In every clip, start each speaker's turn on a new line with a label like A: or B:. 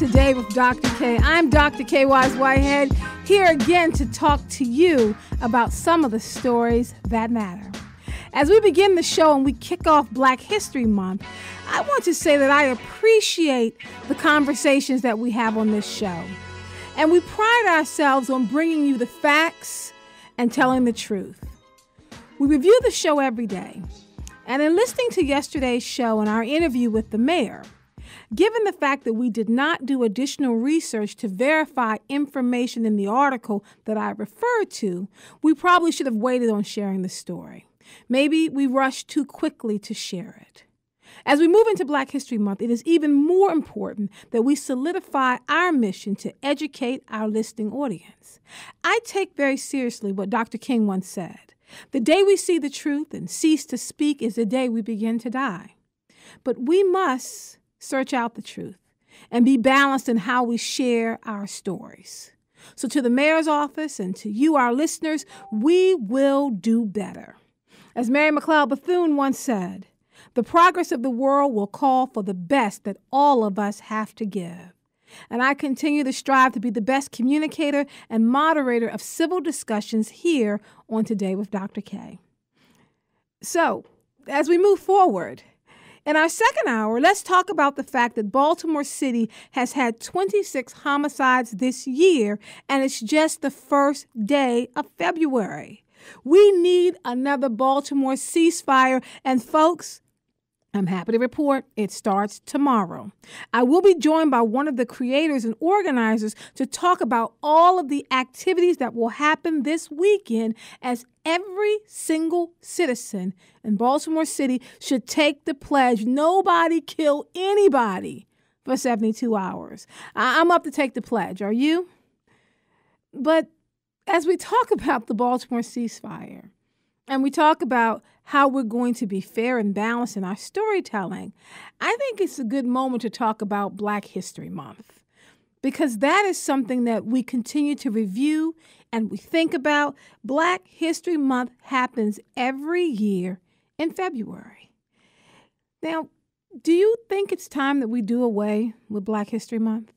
A: Today with Dr. Kaye. I'm Dr. Kaye Wise Whitehead, here again to talk to you about some of the stories that matter. As we begin the show and we kick off Black History Month, I want to say that I appreciate the conversations that we have on this show. And we pride ourselves on bringing you the facts and telling the truth. We review the show every day. And in listening to yesterday's show and our interview with the mayor, given the fact that we did not do additional research to verify information in the article that I referred to, we probably should have waited on sharing the story. Maybe we rushed too quickly to share it. As we move into Black History Month, it is even more important that we solidify our mission to educate our listening audience. I take very seriously what Dr. King once said. The day we see the truth and cease to speak is the day we begin to die. But we must search out the truth and be balanced in how we share our stories. So to the mayor's office and to you, our listeners, we will do better. As Mary McLeod Bethune once said, the progress of the world will call for the best that all of us have to give. And I continue to strive to be the best communicator and moderator of civil discussions here on Today with Dr. Kaye. So, as we move forward, in our second hour, let's talk about the fact that Baltimore City has had 26 homicides this year, and it's just the first day of February. We need another Baltimore ceasefire, and folks, I'm happy to report it starts tomorrow. I will be joined by one of the creators and organizers to talk about all of the activities that will happen this weekend, as every single citizen in Baltimore City should take the pledge, nobody kill anybody for 72 hours. I'm up to take the pledge. Are you? But as we talk about the Baltimore ceasefire, and we talk about how we're going to be fair and balanced in our storytelling, I think it's a good moment to talk about Black History Month, because that is something that we continue to review and we think about. Black History Month happens every year in February. Now, do you think it's time that we do away with Black History Month?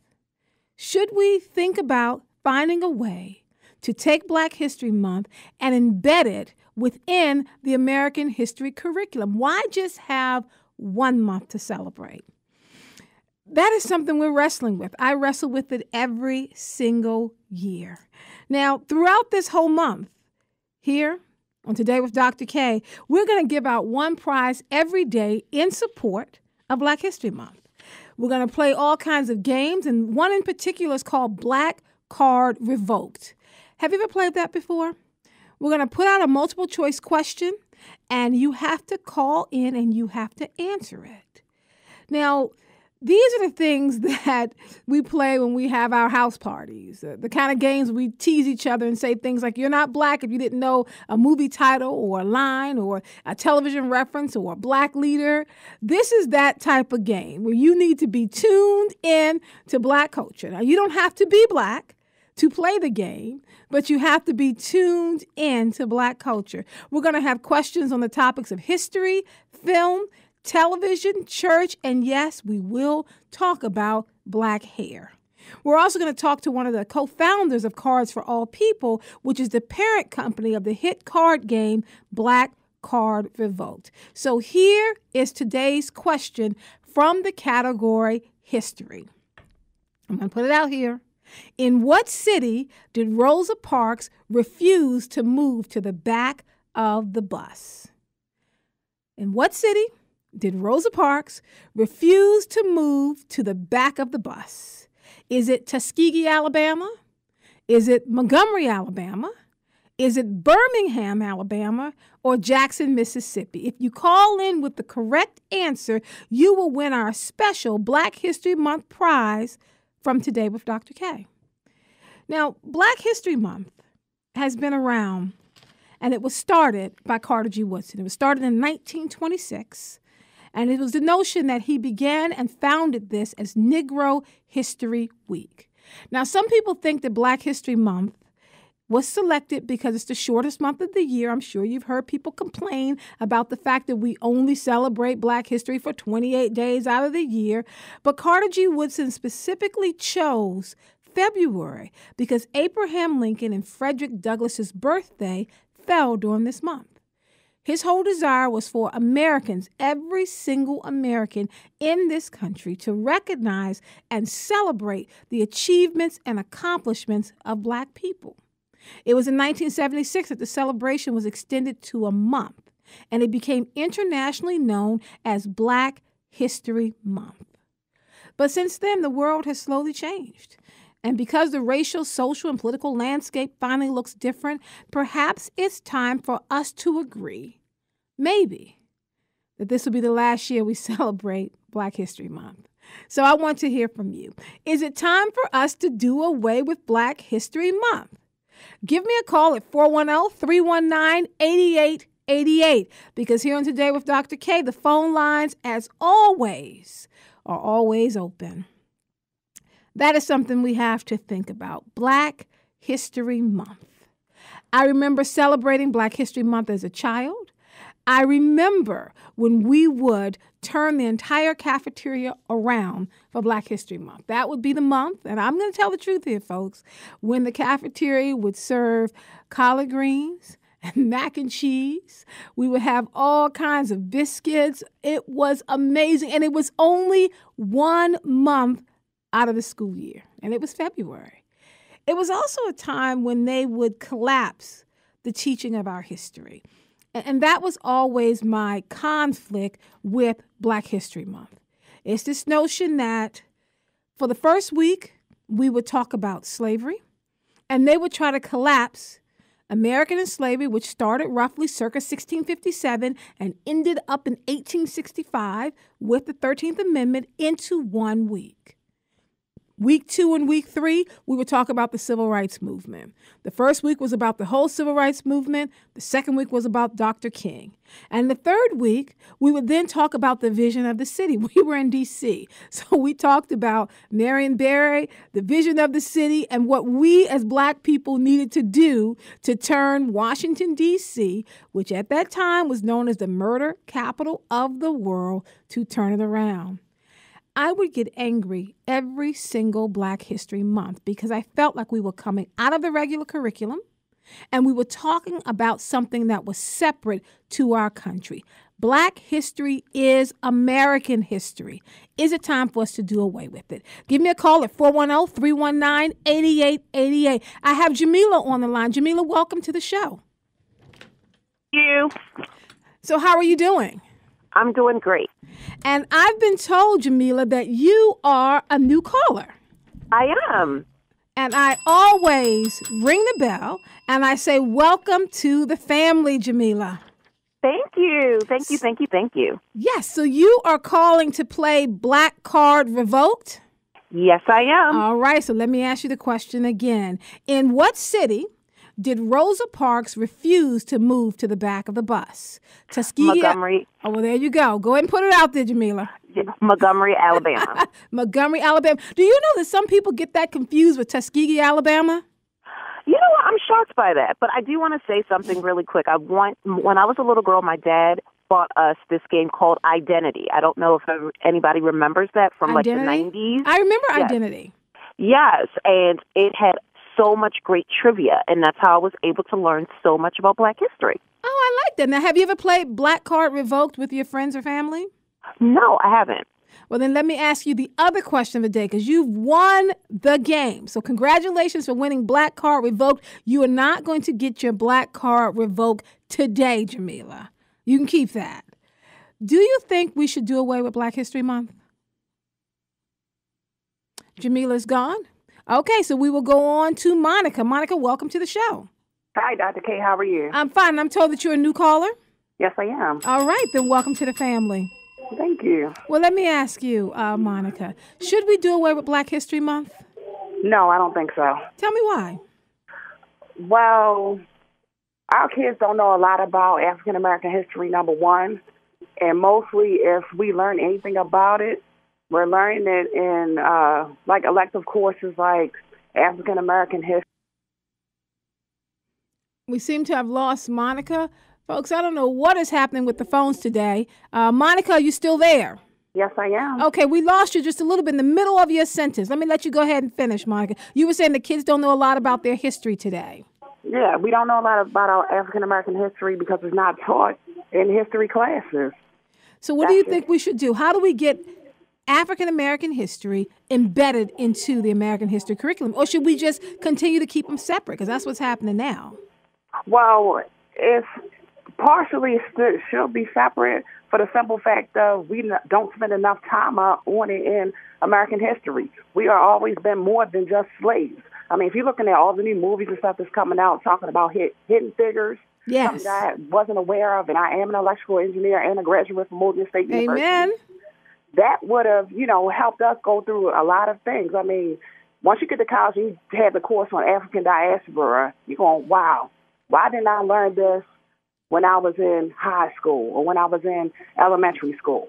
A: Should we think about finding a way to take Black History Month and embed it within the American history curriculum? Why just have 1 month to celebrate? That is something we're wrestling with. I wrestle with it every single year. Now, throughout this whole month, here on Today with Dr. Kaye, we're going to give out one prize every day in support of Black History Month. We're going to play all kinds of games, and one in particular is called Black Card Revoked. Have you ever played that before? We're going to put out a multiple choice question, and you have to call in and you have to answer it. Now, these are the things that we play when we have our house parties, the kind of games we tease each other and say things like, you're not black if you didn't know a movie title or a line or a television reference or a black leader. This is that type of game where you need to be tuned in to Black culture. Now, you don't have to be black to play the game, but you have to be tuned in to Black culture. We're going to have questions on the topics of history, film, television, church, and yes, we will talk about Black hair. We're also going to talk to one of the co-founders of Cards for All People, which is the parent company of the hit card game Black Card Revoked. So here is today's question from the category History. I'm going to put it out here. In what city did Rosa Parks refuse to move to the back of the bus? In what city did Rosa Parks refuse to move to the back of the bus? Is it Tuskegee, Alabama? Is it Montgomery, Alabama? Is it Birmingham, Alabama? Or Jackson, Mississippi? If you call in with the correct answer, you will win our special Black History Month prize from Today with Dr. Kaye. Now, Black History Month has been around, and it was started by Carter G. Woodson. It was started in 1926, and it was the notion that he began and founded this as Negro History Week. Now, some people think that Black History Month was selected because it's the shortest month of the year. I'm sure you've heard people complain about the fact that we only celebrate Black history for 28 days out of the year. But Carter G. Woodson specifically chose February because Abraham Lincoln and Frederick Douglass's birthday fell during this month. His whole desire was for Americans, every single American in this country, to recognize and celebrate the achievements and accomplishments of Black people. It was in 1976 that the celebration was extended to a month, and it became internationally known as Black History Month. But since then, the world has slowly changed. And because the racial, social, and political landscape finally looks different, perhaps it's time for us to agree, maybe, that this will be the last year we celebrate Black History Month. So I want to hear from you. Is it time for us to do away with Black History Month? Give me a call at 410-319-8888 because here on Today with Dr. Kaye, the phone lines, as always, are always open. That is something we have to think about. Black History Month. I remember celebrating Black History Month as a child. I remember when we would turn the entire cafeteria around for Black History Month. That would be the month, and I'm going to tell the truth here, folks, when the cafeteria would serve collard greens and mac and cheese. We would have all kinds of biscuits. It was amazing, and it was only 1 month out of the school year, and it was February. It was also a time when they would collapse the teaching of our history. And that was always my conflict with Black History Month. It's this notion that for the first week, we would talk about slavery, and they would try to collapse American slavery, which started roughly circa 1657 and ended up in 1865 with the 13th Amendment, into 1 week. Week 2 and week 3, we would talk about the Civil Rights Movement. The first week was about the whole Civil Rights Movement. The second week was about Dr. King. And the third week, we would then talk about the vision of the city. We were in D.C., so we talked about Marion Barry, the vision of the city, and what we as Black people needed to do to turn Washington, D.C., which at that time was known as the murder capital of the world, to turn it around. I would get angry every single Black History Month because I felt like we were coming out of the regular curriculum and we were talking about something that was separate to our country. Black history is American history. Is it time for us to do away with it? Give me a call at 410-319-8888. I have Jamila on the line. Jamila, welcome to the show.
B: Thank you.
A: So how are you doing?
B: I'm doing great.
A: And I've been told, Jamila, that you are a new caller.
B: I am.
A: And I always ring the bell and I say, welcome to the family, Jamila.
B: Thank you. Thank you. Thank you. Thank you.
A: Yes. So you are calling to play Black Card Revoked?
B: Yes, I am.
A: All right. So let me ask you the question again. In what city did Rosa Parks refuse to move to the back of the bus? Tuskegee.
B: Montgomery.
A: Oh, well, there you go. Go ahead and put it out there, Jamila.
B: Montgomery, Alabama.
A: Montgomery, Alabama. Do you know that some people get that confused with Tuskegee, Alabama?
B: You know what? I'm shocked by that. But I do want to say something really quick. When I was a little girl, my dad bought us this game called Identity. I don't know if anybody remembers that from
A: Identity?
B: Like the 90s.
A: I remember
B: Yes.
A: Identity.
B: Yes, and it had so much great trivia, and that's how I was able to learn so much about Black history.
A: Oh, I like that. Now, have you ever played Black Card Revoked with your friends or family?
B: No, I haven't.
A: Well, then let me ask you the other question of the day, because you've won the game. So congratulations for winning Black Card Revoked. You are not going to get your Black Card revoked today, Jamila. You can keep that. Do you think we should do away with Black History Month? Jamila's gone? Okay, so we will go on to Monica. Monica, welcome to the show.
C: Hi, Dr. Kaye. How are you?
A: I'm fine. I'm told that you're a new caller.
C: Yes, I am.
A: All right, then welcome to the family.
C: Thank you.
A: Well, let me ask you, Monica, should we do away with Black History Month?
C: No, I don't think so.
A: Tell me why.
C: Well, our kids don't know a lot about African American history, number one. And mostly, if we learn anything about it, we're learning it in like elective courses like African American history.
A: We seem to have lost Monica. Folks, I don't know what is happening with the phones today. Monica, are you still there?
C: Yes, I am.
A: Okay, we lost you just a little bit in the middle of your sentence. Let me let you go ahead and finish, Monica. You were saying the kids don't know a lot about their history today.
C: Yeah, we don't know a lot about our African-American history because it's not taught in history classes.
A: So what do you think we should do? How do we get African-American history embedded into the American history curriculum? Or should we just continue to keep them separate? Because that's what's happening now.
C: Well, it's partially should be separate for the simple fact of we don't spend enough time on it in American history. We are always been more than just slaves. I mean, if you're looking at all the new movies and stuff that's coming out talking about hidden figures,
A: yes,
C: something I wasn't aware of, and I am an electrical engineer and a graduate from Morgan State University.
A: Amen.
C: That would have, helped us go through a lot of things. I mean, once you get to college and you have the course on African diaspora, you're going, wow, why didn't I learn this when I was in high school or when I was in elementary school?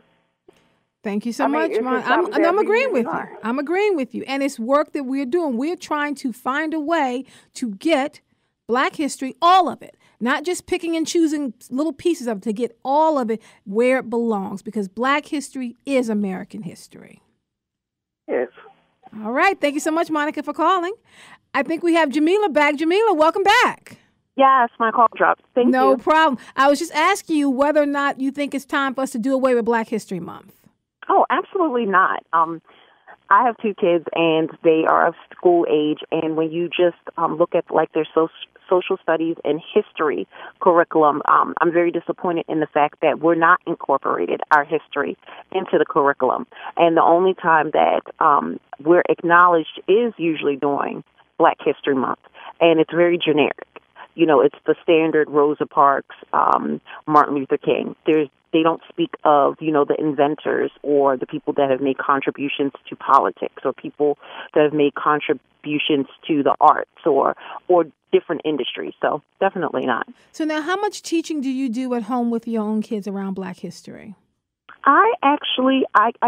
A: Thank you so much, Mon. I'm agreeing with you. I'm agreeing with you. And it's work that we're doing. We're trying to find a way to get Black history, all of it, not just picking and choosing little pieces of it, to get all of it where it belongs, because Black history is American history.
C: Yes.
A: All right. Thank you so much, Monica, for calling. I think we have Jamila back. Jamila, welcome back.
B: Yes, my call dropped. Thank you.
A: No problem. I was just asking you whether or not you think it's time for us to do away with Black History Month.
B: Oh, absolutely not. I have two kids, and they are of school age, and when you just look at like their social studies and history curriculum, I'm very disappointed in the fact that we're not incorporated our history into the curriculum. And the only time that we're acknowledged is usually during Black History Month, and it's very generic. It's the standard Rosa Parks, Martin Luther King. They don't speak of, the inventors or the people that have made contributions to politics or people that have made contributions to the arts or different industries. So definitely not.
A: So now how much teaching do you do at home with your own kids around Black history?
B: I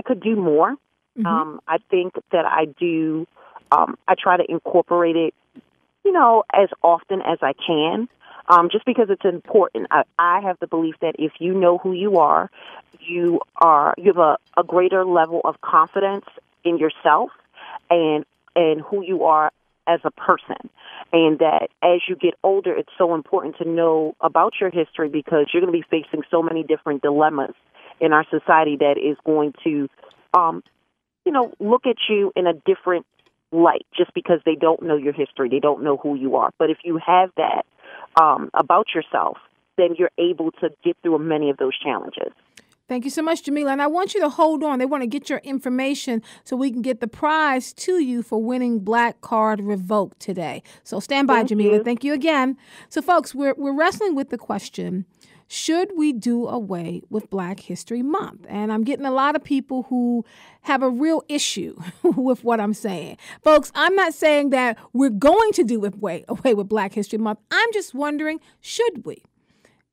B: could do more.
A: Mm-hmm.
B: I think that I do. I try to incorporate it, as often as I can. Just because it's important. I have the belief that if you know who you have a greater level of confidence in yourself and who you are as a person. And that as you get older, it's so important to know about your history because you're going to be facing so many different dilemmas in our society that is going to, look at you in a different light just because they don't know your history. They don't know who you are. But if you have that, about yourself, then you're able to get through many of those challenges.
A: Thank you so much, Jamila. And I want you to hold on. They want to get your information so we can get the prize to you for winning Black Card Revoked today. So stand by, Jamila. Thank you again. So, folks, we're wrestling with the question, should we do away with Black History Month? And I'm getting a lot of people who have a real issue with what I'm saying. Folks, I'm not saying that we're going to do away with Black History Month. I'm just wondering, should we?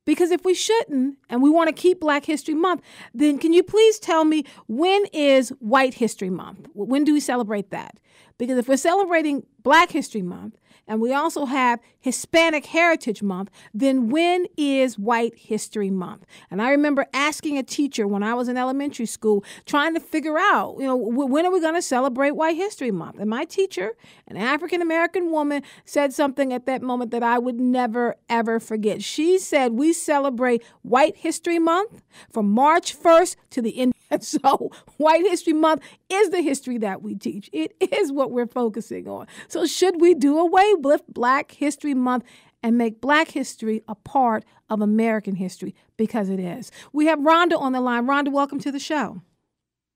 A: Because if we shouldn't, and we want to keep Black History Month, then can you please tell me, when is White History Month? When do we celebrate that? Because if we're celebrating Black History Month, and we also have Hispanic Heritage Month, then when is White History Month? And I remember asking a teacher when I was in elementary school, trying to figure out, when are we going to celebrate White History Month? And my teacher, an African-American woman, said something at that moment that I would never, ever forget. She said, we celebrate White History Month from March 1st to the end. So White History Month is the history that we teach. It is what we're focusing on. So should we do away with Black History Month and make Black history a part of American history? Because it is. We have Rhonda on the line. Rhonda, welcome to the show.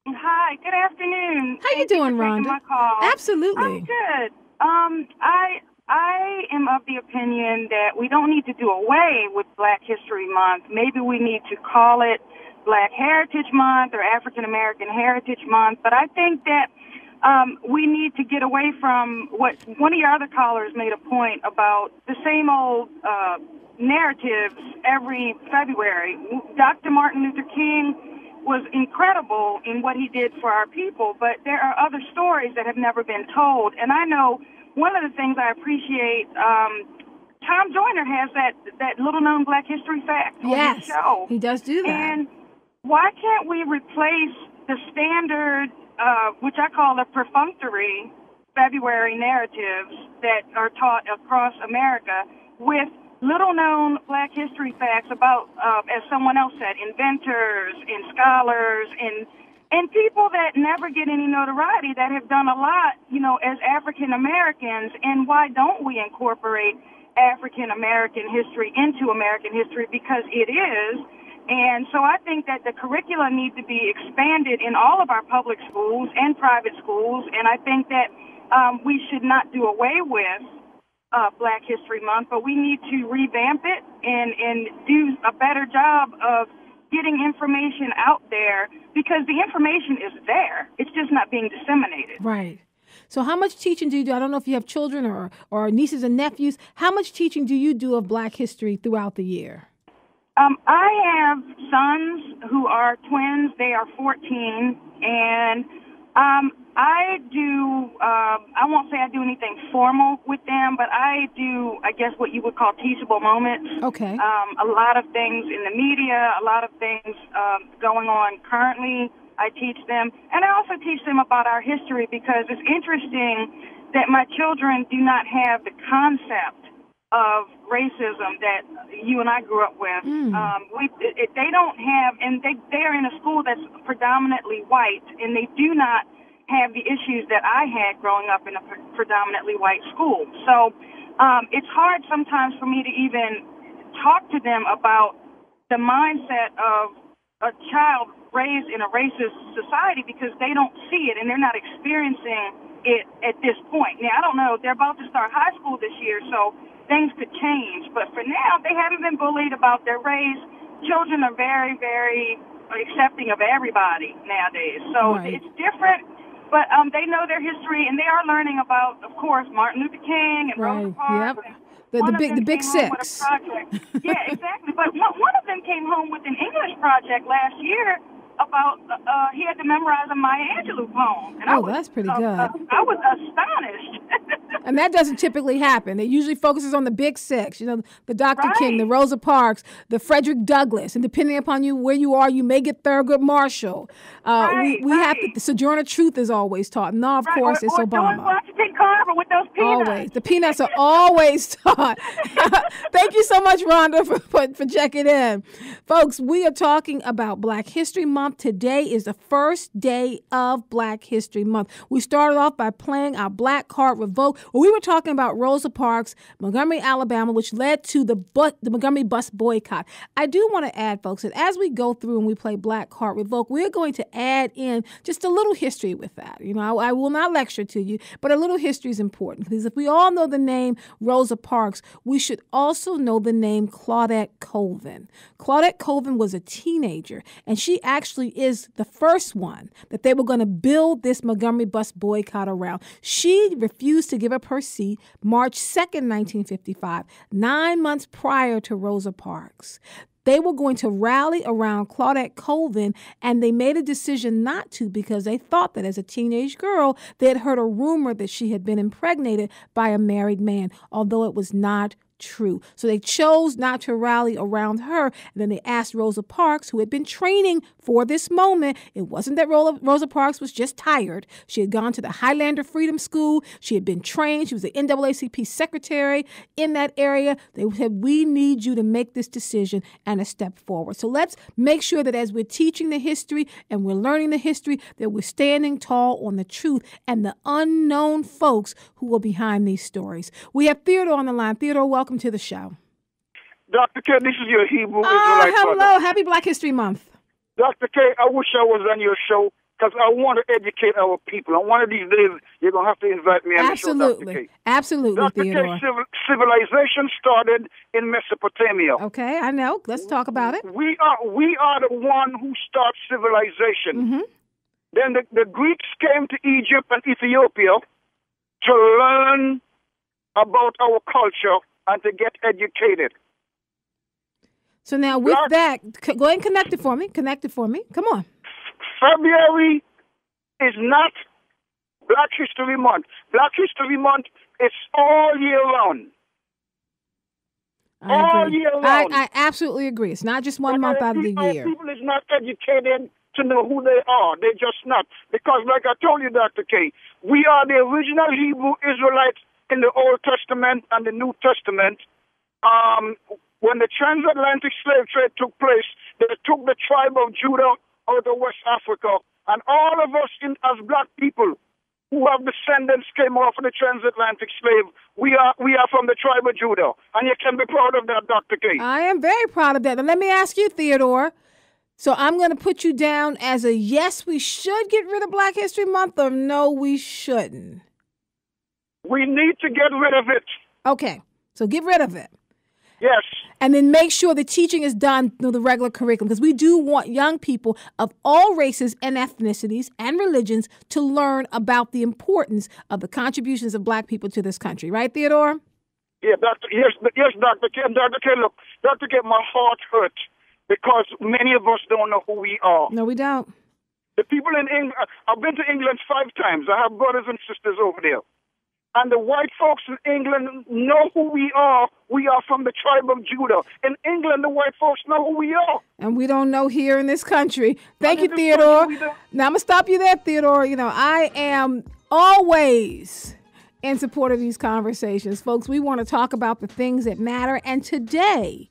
D: Hi, good afternoon.
A: How you doing, Rhonda?
D: My call.
A: Absolutely.
D: I'm good. I am of the opinion that we don't need to do away with Black History Month. Maybe we need to call it Black Heritage Month or African American Heritage Month. But I think that we need to get away from what one of your other callers made a point about the same old narratives every February. Dr. Martin Luther King was incredible in what he did for our people, but there are other stories that have never been told. And I know one of the things I appreciate Tom Joyner has that little-known Black History fact on his show.
A: He does do that.
D: And why can't we replace the standard, which I call the perfunctory February narratives that are taught across America, with little-known Black history facts about, as someone else said, inventors and scholars and people that never get any notoriety that have done a lot, as African Americans? And why don't we incorporate African American history into American history? Because it is. And so I think that the curricula need to be expanded in all of our public schools and private schools. And I think that we should not do away with Black History Month, but we need to revamp it and do a better job of getting information out there, because the information is there. It's just not being disseminated.
A: Right. So how much teaching do you do? I don't know if you have children or nieces and nephews. How much teaching do you do of Black history throughout the year?
D: I have sons who are twins. They are 14, and I do, I won't say I do anything formal with them, but I do, I guess, what you would call teachable moments.
A: Okay.
D: A lot of things in the media, a lot of things going on currently, I teach them. And I also teach them about our history, because it's interesting that my children do not have the concept of racism that you and I grew up with. They don't have, and they are in a school that's predominantly white, and they do not have the issues that I had growing up in a predominantly white school. So it's hard sometimes for me to even talk to them about the mindset of a child raised in a racist society, because they don't see it and they're not experiencing it at this point. Now, I don't know. They're about to start high school this year, so things could change. But for now, they haven't been bullied about their race. Children are very, very accepting of everybody nowadays. So It's different. But they know their history, and they are learning about, of course, Martin Luther King and Rosa Parks.
A: Yep. The big six.
D: Yeah, exactly. But one of them came home with an English project last year about, he had to memorize a Maya Angelou poem. And
A: that's pretty good.
D: I was astonished.
A: And that doesn't typically happen. It usually focuses on the big six, the Dr. King, the Rosa Parks, the Frederick Douglass. And depending upon where you are, you may get Thurgood Marshall. We have the Sojourner Truth is always taught. No, of course, it's Obama.
D: George Washington Carver with those peanuts.
A: Always. The peanuts are always taught. Thank you so much, Rhonda, for checking in. Folks, we are talking about Black History Month. Today is the first day of Black History Month. We started off by playing our Black Card Revoke. We were talking about Rosa Parks, Montgomery, Alabama, which led to the Montgomery bus boycott. I do want to add, folks, that as we go through and we play Black Card Revoke, we're going to add in just a little history with that. I will not lecture to you, but a little history is important, because if we all know the name Rosa Parks, we should also know the name Claudette Colvin. Claudette Colvin was a teenager, and she actually is the first one that they were going to build this Montgomery bus boycott around. She refused to give up her seat March 2nd, 1955, 9 months prior to Rosa Parks. They were going to rally around Claudette Colvin, and they made a decision not to, because they thought that as a teenage girl, they had heard a rumor that she had been impregnated by a married man, although it was not true. So they chose not to rally around her. And then they asked Rosa Parks, who had been training for this moment. It wasn't that Rosa Parks was just tired. She had gone to the Highlander Freedom School. She had been trained. She was the NAACP secretary in that area. They said, we need you to make this decision and a step forward. So let's make sure that as we're teaching the history and we're learning the history, that we're standing tall on the truth and the unknown folks who are behind these stories. We have Theodore on the line. Theodore, welcome to the show.
E: Dr. Kaye, this is your Hebrew
A: Israelite
E: hello.
A: Brother. Happy Black History Month.
E: Dr. Kaye, I wish I was on your show, because I want to educate our people. And one of these days, you're going to have to invite me on the show, Dr. Kaye.
A: Absolutely,
E: Dr.
A: Theodore.
E: Kaye, civilization started in Mesopotamia.
A: Okay, I know. Let's talk about it.
E: We are the one who starts civilization.
A: Mm-hmm.
E: Then the Greeks came to Egypt and Ethiopia to learn about our culture and to get educated.
A: So now with that, go ahead and connect it for me. Come on.
E: February is not Black History Month. Black History Month is all year round.
A: I
E: all
A: agree.
E: year long.
A: I absolutely agree. It's not just one month out of the year.
E: People is not educated to know who they are. They're just not. Because like I told you, Dr. Kaye, we are the original Hebrew Israelites in the Old Testament and the New Testament. When the transatlantic slave trade took place, they took the tribe of Judah out of West Africa. And all of us as black people who have descendants came off of the transatlantic slave. We are from the tribe of Judah. And you can be proud of that, Dr. Kaye.
A: I am very proud of that. Now, let me ask you, Theodore. So I'm going to put you down as a yes, we should get rid of Black History Month, or no, we shouldn't.
E: We need to get rid of it.
A: Okay, so get rid of it.
E: Yes.
A: And then make sure the teaching is done through the regular curriculum, because we do want young people of all races and ethnicities and religions to learn about the importance of the contributions of black people to this country. Right, Theodore?
E: Yeah, yes, Dr. Kaye. Dr. Kaye, look, Dr. Kaye, my heart hurts because many of us don't know who we are.
A: No, we don't.
E: The people in England, I've been to England 5 times. I have brothers and sisters over there. And the white folks in England know who we are. We are from the tribe of Judah. In England, the white folks know who we are.
A: And we don't know here in this country. Thank you, Theodore. Now, I'm going to stop you there, Theodore. You know, I am always in support of these conversations. Folks, we want to talk about the things that matter. And today,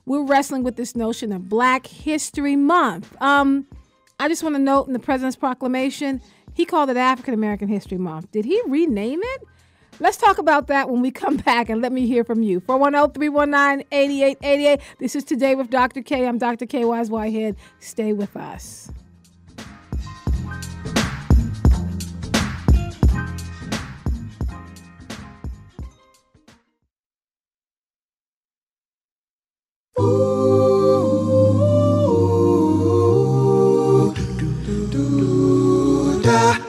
A: we're wrestling with this notion of Black History Month. I just want to note in the President's proclamation, he called it African American History Month. Did he rename it? Let's talk about that when we come back, and let me hear from you. 410-319-8888. This is Today with Dr. Kaye. I'm Dr. Kaye Wise Whitehead. Stay with us.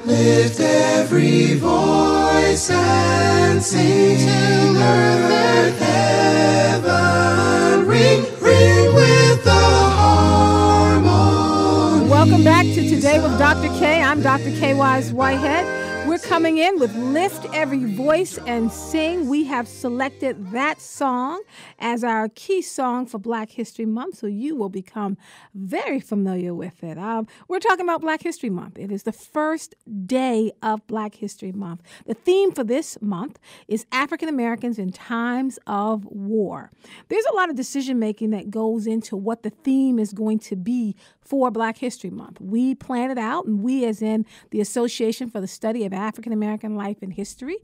F: Lift every voice and sing, earth, heaven, ring, ring with the harmony.
A: Welcome back to Today with Dr. Kaye. I'm Dr. Kaye Wise Whitehead. We're coming in with Lift Every Voice and Sing. We have selected that song as our key song for Black History Month, so you will become very familiar with it. We're talking about Black History Month. It is the first day of Black History Month. The theme for this month is African Americans in Times of War. There's a lot of decision-making that goes into what the theme is going to be for Black History Month. We plan it out, and we, as in the Association for the Study of African American Life and History,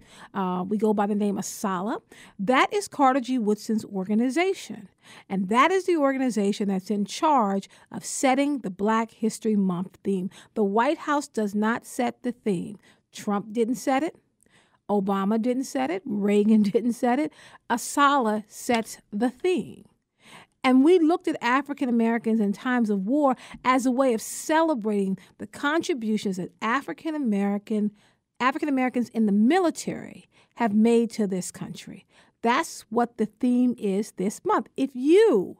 A: we go by the name of SALA. That is Carter G. Woodson's organization, and that is the organization that's in charge of setting the Black History Month theme. The White House does not set the theme. Trump didn't set it. Obama didn't set it. Reagan didn't set it. ASALA sets the theme. And we looked at African Americans in times of war as a way of celebrating the contributions that African Americans in the military have made to this country. That's what the theme is this month. If you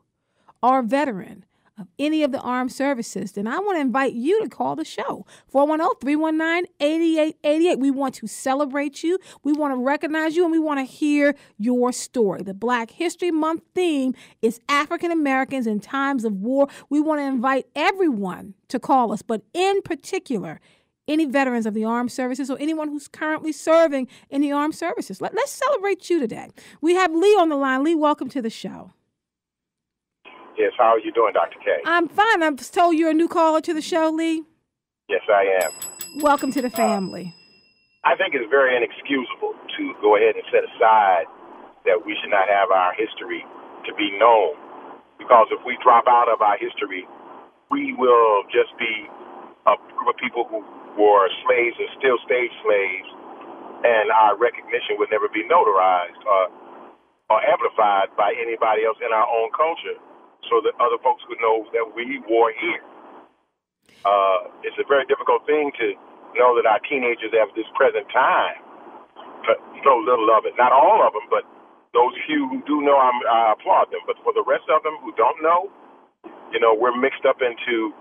A: are a veteran of any of the armed services, then I want to invite you to call the show. 410-319-8888. We want to celebrate you. We want to recognize you, and we want to hear your story. The Black History Month theme is African Americans in Times of War. We want to invite everyone to call us, but in particular, any veterans of the armed services or anyone who's currently serving in the armed services. Let's celebrate you today. We have Lee on the line. Lee, welcome to the show.
G: Yes, how are you doing, Dr. Kaye?
A: I'm fine. I'm told you're a new caller to the show, Lee.
G: Yes, I am.
A: Welcome to the family.
G: I think it's very inexcusable to go ahead and set aside that we should not have our history to be known. Because if we drop out of our history, we will just be a group of people who were slaves and still stay slaves, and our recognition would never be notarized or amplified by anybody else in our own culture, so that other folks would know that we were here. It's a very difficult thing to know that our teenagers at this present time know little of it. Not all of them, but those few who do know, I applaud them. But for the rest of them who don't know, we're mixed up into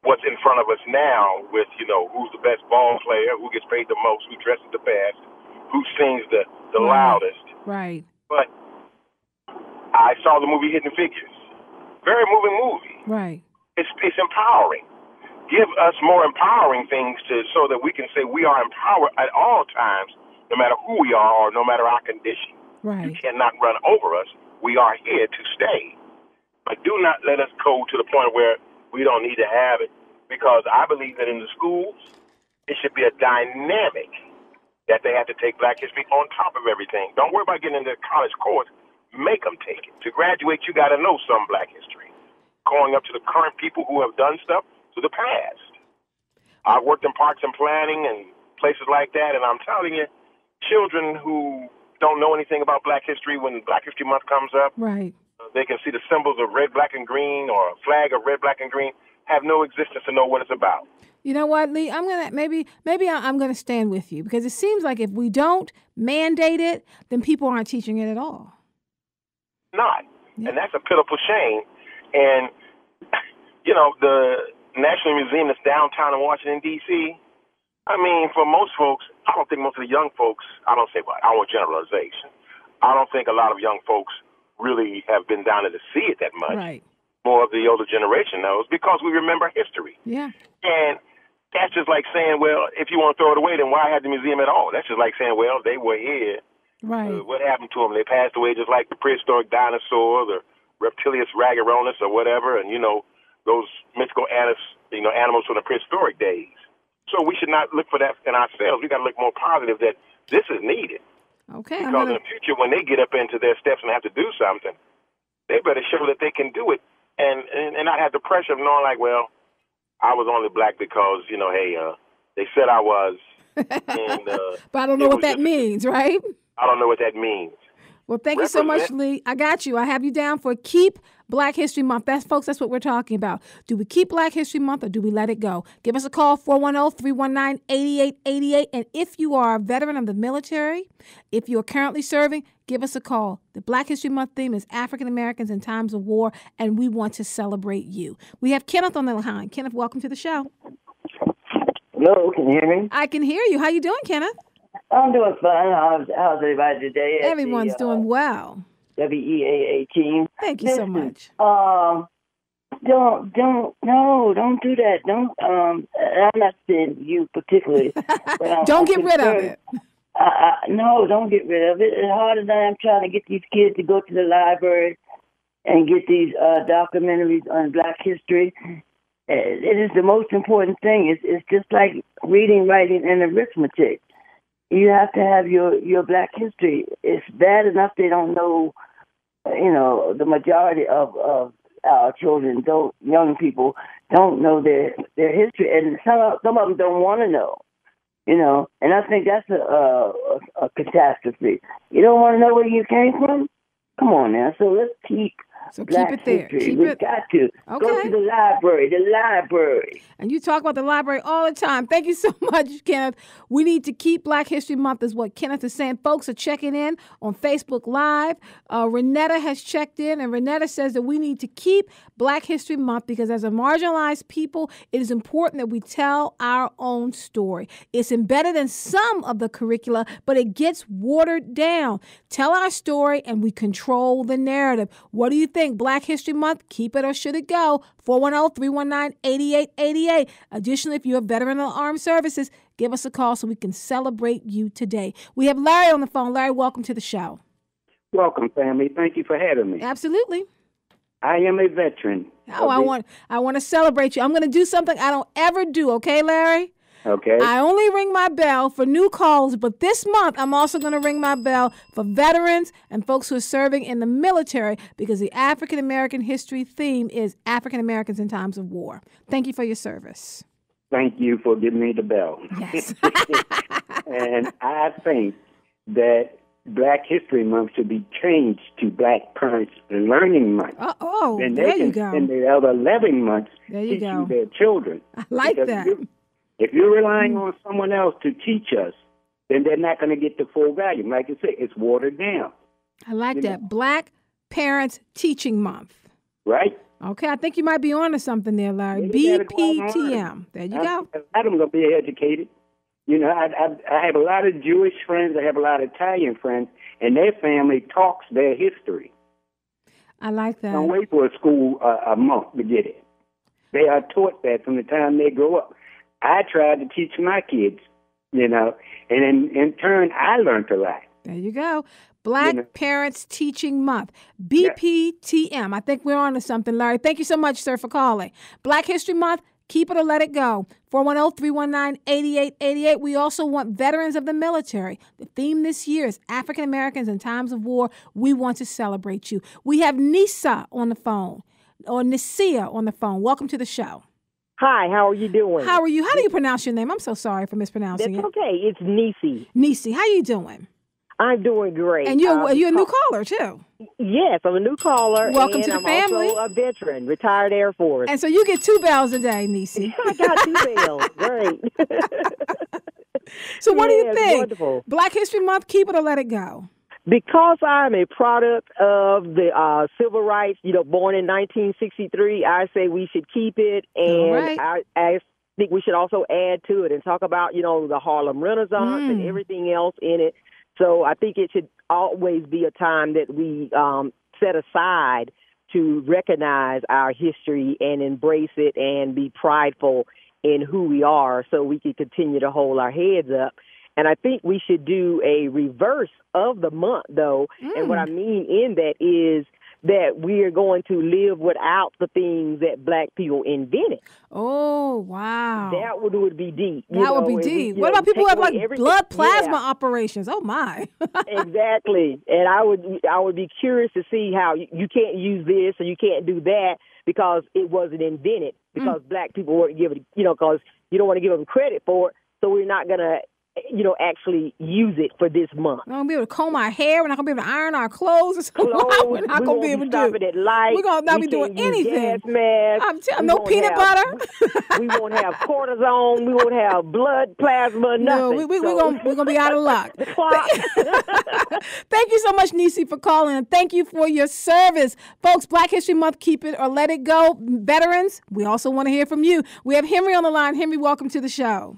G: what's in front of us now with, who's the best ball player, who gets paid the most, who dresses the best, who sings the loudest.
A: Right.
G: But I saw the movie Hidden Figures. Very moving movie.
A: Right.
G: It's empowering. Give us more empowering things so that we can say we are empowered at all times, no matter who we are or no matter our condition.
A: Right.
G: You cannot run over us. We are here to stay. But do not let us go to the point where we don't need to have it, because I believe that in the schools, it should be a dynamic that they have to take Black history on top of everything. Don't worry about getting into a college course. Make them take it. To graduate, you got to know some Black history. Going up to the current people who have done stuff to the past. I worked in parks and planning and places like that, and I'm telling you, children who don't know anything about Black history, when Black History Month comes up,
A: right,
G: they can see the symbols of red, black, and green, or a flag of red, black, and green, have no existence to know what it's about.
A: You know what, Lee? I'm gonna stand with you, because it seems like if we don't mandate it, then people aren't teaching it at all.
G: Not, and that's a pitiful shame. And you know, the National Museum that's downtown in Washington D.C. I mean, for most folks, I don't think most of the young folks. I don't want generalization. I don't think a lot of young folks really have been down there to see it that much.
A: Right.
G: More of the older generation knows, because we remember history.
A: Yeah.
G: And that's just like saying, well, if you want to throw it away, then why have the museum at all? That's just like saying, well, they were here.
A: Right.
G: What happened to them? They passed away just like the prehistoric dinosaurs or Reptilius ragaronus or whatever, and, you know, those mythical animals from the prehistoric days. So we should not look for that in ourselves. We got to look more positive that this is needed.
A: Okay.
G: Because in the future, when they get up into their steps and have to do something, they better show that they can do it and not have the pressure of knowing, like, well, I was only Black because, you know, hey, they said I was. And,
A: but I don't know what that means, right?
G: I don't know what that means.
A: Well, thank you so much, Lee. I got you. I have you down for Keep Black History Month. That's what we're talking about. Do we keep Black History Month or do we let it go? Give us a call, 410-319-8888. And if you are a veteran of the military, if you are currently serving, give us a call. The Black History Month theme is African Americans in Times of War, and we want to celebrate you. We have Kenneth on the line. Kenneth, welcome to the show.
H: Hello, can you hear me?
A: I can hear you. How you doing, Kenneth?
H: I'm doing fine. How's everybody today?
A: Everyone's doing well.
H: WEAA team.
A: Thank you so much.
H: Don't do that. Don't. I'm not saying you particularly. But
A: don't get rid of it.
H: No, don't get rid of it. As hard as I am trying to get these kids to go to the library and get these documentaries on Black history, it is the most important thing. It's just like reading, writing, and arithmetic. You have to have your Black history. It's bad enough they don't know, the majority of our children, young people, don't know their history, and some of them don't want to know, and I think that's a catastrophe. You don't want to know where you came from? Come on now. So let's keep Black
A: keep it there.
H: history. We've got to go to the library.
A: And you talk about the library all the time. Thank you so much, Kenneth. We need to keep Black History Month is what Kenneth is saying. Folks are checking in on Facebook Live. Renetta has checked in, and Renetta says that we need to keep Black History Month because as a marginalized people, it is important that we tell our own story. It's embedded in some of the curricula, but it gets watered down. Tell our story, and we control the narrative. What do you think? Black History Month, keep it or should it go? 410-319-8888. Additionally, if you're a veteran of the armed services, give us a call so we can celebrate you today. We have Larry on the phone. Larry, welcome to the show.
I: Welcome, family. Thank you for having me.
A: Absolutely.
I: I am a veteran.
A: Oh, I want to celebrate you. I'm going to do something I don't ever do, okay, Larry?
I: Okay.
A: I only ring my bell for new calls, but this month I'm also going to ring my bell for veterans and folks who are serving in the military because the African American history theme is African Americans in Times of War. Thank you for your service.
I: Thank you for giving me the bell.
A: Yes.
I: And I think that Black History Month should be changed to Black Parents Learning Month.
A: Then there you go.
I: In the other 11 months,
A: teaching
I: their children.
A: I like that.
I: If you're relying on someone else to teach us, then they're not going to get the full value. Like I say, it's watered down.
A: I like that. Black Parents Teaching Month.
I: Right.
A: Okay, I think you might be on to something there, Larry. BPTM. There you go.
I: A lot of them going to be educated. I have a lot of Jewish friends. I have a lot of Italian friends, and their family talks their history.
A: I like that.
I: Don't wait for a school a month to get it. They are taught that from the time they grow up. I tried to teach my kids, and in turn, I learned a lot.
A: There you go. Black Parents Teaching Month, BPTM. I think we're on to something, Larry. Thank you so much, sir, for calling. Black History Month, keep it or let it go. 410-319-8888. We also want veterans of the military. The theme this year is African Americans in times of war. We want to celebrate you. We have Nisa on the phone, or Nisia on the phone. Welcome to the show.
J: Hi, how are you doing?
A: How are you? How do you pronounce your name? I'm so sorry for mispronouncing it.
J: That's okay. It's Nisi.
A: Nisi, how you doing?
J: I'm doing great.
A: And you're a new caller, too.
J: Yes, I'm a new caller.
A: Welcome to the family.
J: I'm also a veteran, retired Air Force.
A: And so you get 2 bells a day, Nisi.
J: I got 2 bells. Great.
A: So what do you think?
J: Wonderful.
A: Black History Month, keep it or let it go?
J: Because I'm a product of the civil rights, born in 1963, I say we should keep it. And I think we should also add to it and talk about, the Harlem Renaissance and everything else in it. So I think it should always be a time that we set aside to recognize our history and embrace it and be prideful in who we are so we can continue to hold our heads up. And I think we should do a reverse of the month, though. And what I mean in that is that we are going to live without the things that Black people invented.
A: Oh, wow.
J: That would be deep.
A: That would be deep. What about people who have blood plasma operations? Oh, my.
J: Exactly. And I would be curious to see how you can't use this or you can't do that because it wasn't invented, because Black people weren't given, because you don't want to give them credit for it. So we're not going to actually use it for this month.
A: We're not going to be able to comb our hair. We're not going to be able to iron our clothes. We're not going to be able to do
J: it. We're
A: going to not be doing anything. I'm telling no peanut butter.
J: We won't have cortisone. We won't have blood plasma, nothing.
A: No, we're going to be out of luck. Thank you so much, Nisi, for calling, and thank you for your service. Folks, Black History Month, keep it or let it go. Veterans, we also want to hear from you. We have Henry on the line. Henry, welcome to the show.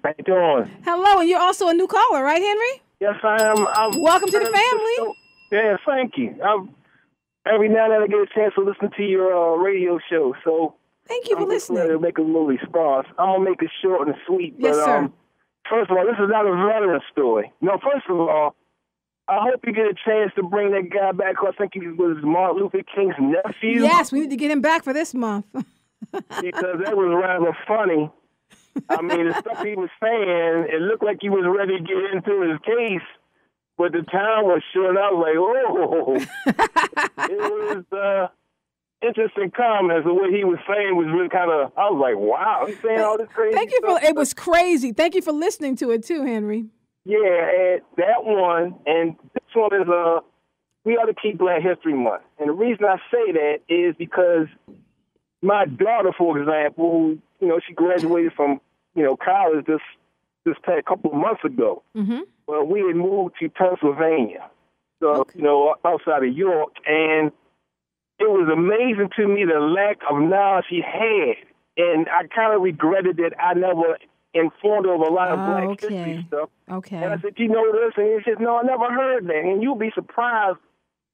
K: How you doing?
A: Hello, and you're also a new caller, right, Henry?
K: Yes, I am.
A: Welcome to the family.
K: Yeah, thank you. Every now and then I get a chance to listen to your radio show, so
A: thank you for listening.
K: I'm make a little response. I'm gonna make it short and sweet.
A: Yes, sir.
K: First of all, this is not a veteran story. No, first of all, I hope you get a chance to bring that guy back. I think he was Martin Luther King's nephew.
A: Yes, we need to get him back for this month.
K: Because that was rather funny. I mean, the stuff he was saying, it looked like he was ready to get into his case, but the time was short. I was like, oh. It was interesting comments. The way he was saying was really kind of, I was like, wow, he's saying all this crazy stuff.
A: It was crazy. Thank you for listening to it too, Henry.
K: Yeah, and that one, and this one is, we ought to keep Black History Month. And the reason I say that is because my daughter, for example, she graduated from, college this past couple of months ago. Mm-hmm. Well, we had moved to Pennsylvania, so, outside of York, and it was amazing to me the lack of knowledge she had. And I kind of regretted that I never informed her of a lot of Black history stuff.
A: Okay.
K: And I said, you know this? And she said, no, I never heard that. And you'll be surprised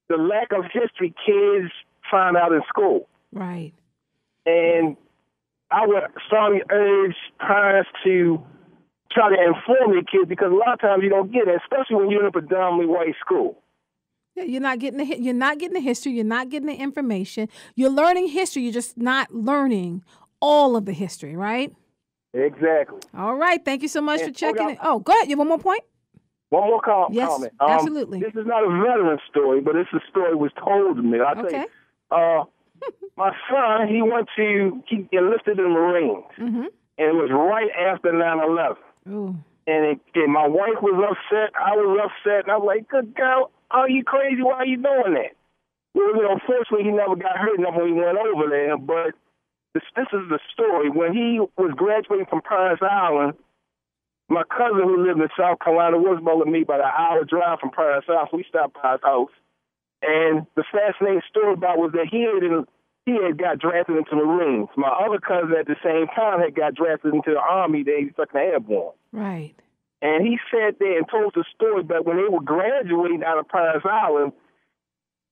K: the lack of history kids find out in school.
A: Right.
K: And I would strongly urge parents to try to inform their kids, because a lot of times you don't get it, especially when you're in a predominantly white school.
A: Yeah, you're not getting the history. You're not getting the information. You're learning history. You're just not learning all of the history, right?
K: Exactly.
A: All right. Thank you so much for checking it. Oh, go ahead. You have one more point?
K: One more comment.
A: Yes, absolutely.
K: This is not a veteran story, but it's a story that was told to me. I'll tell you. My son, he enlisted in the Marines, and it was right after 9/11.
A: Ooh.
K: And my wife was upset, I was upset, and I was like, good girl, are you crazy? Why are you doing that? Well, fortunately, he never got hurt enough when we went over there, but this is the story. When he was graduating from Paris Island, my cousin who lived in South Carolina was with me about an hour drive from Paris Island, so we stopped by his house. And the fascinating story about was that he had got drafted into the Marines. My other cousin at the same time had got drafted into the Army. They took the airborne.
A: Right.
K: And he sat there and told the story that when they were graduating out of Paris Island,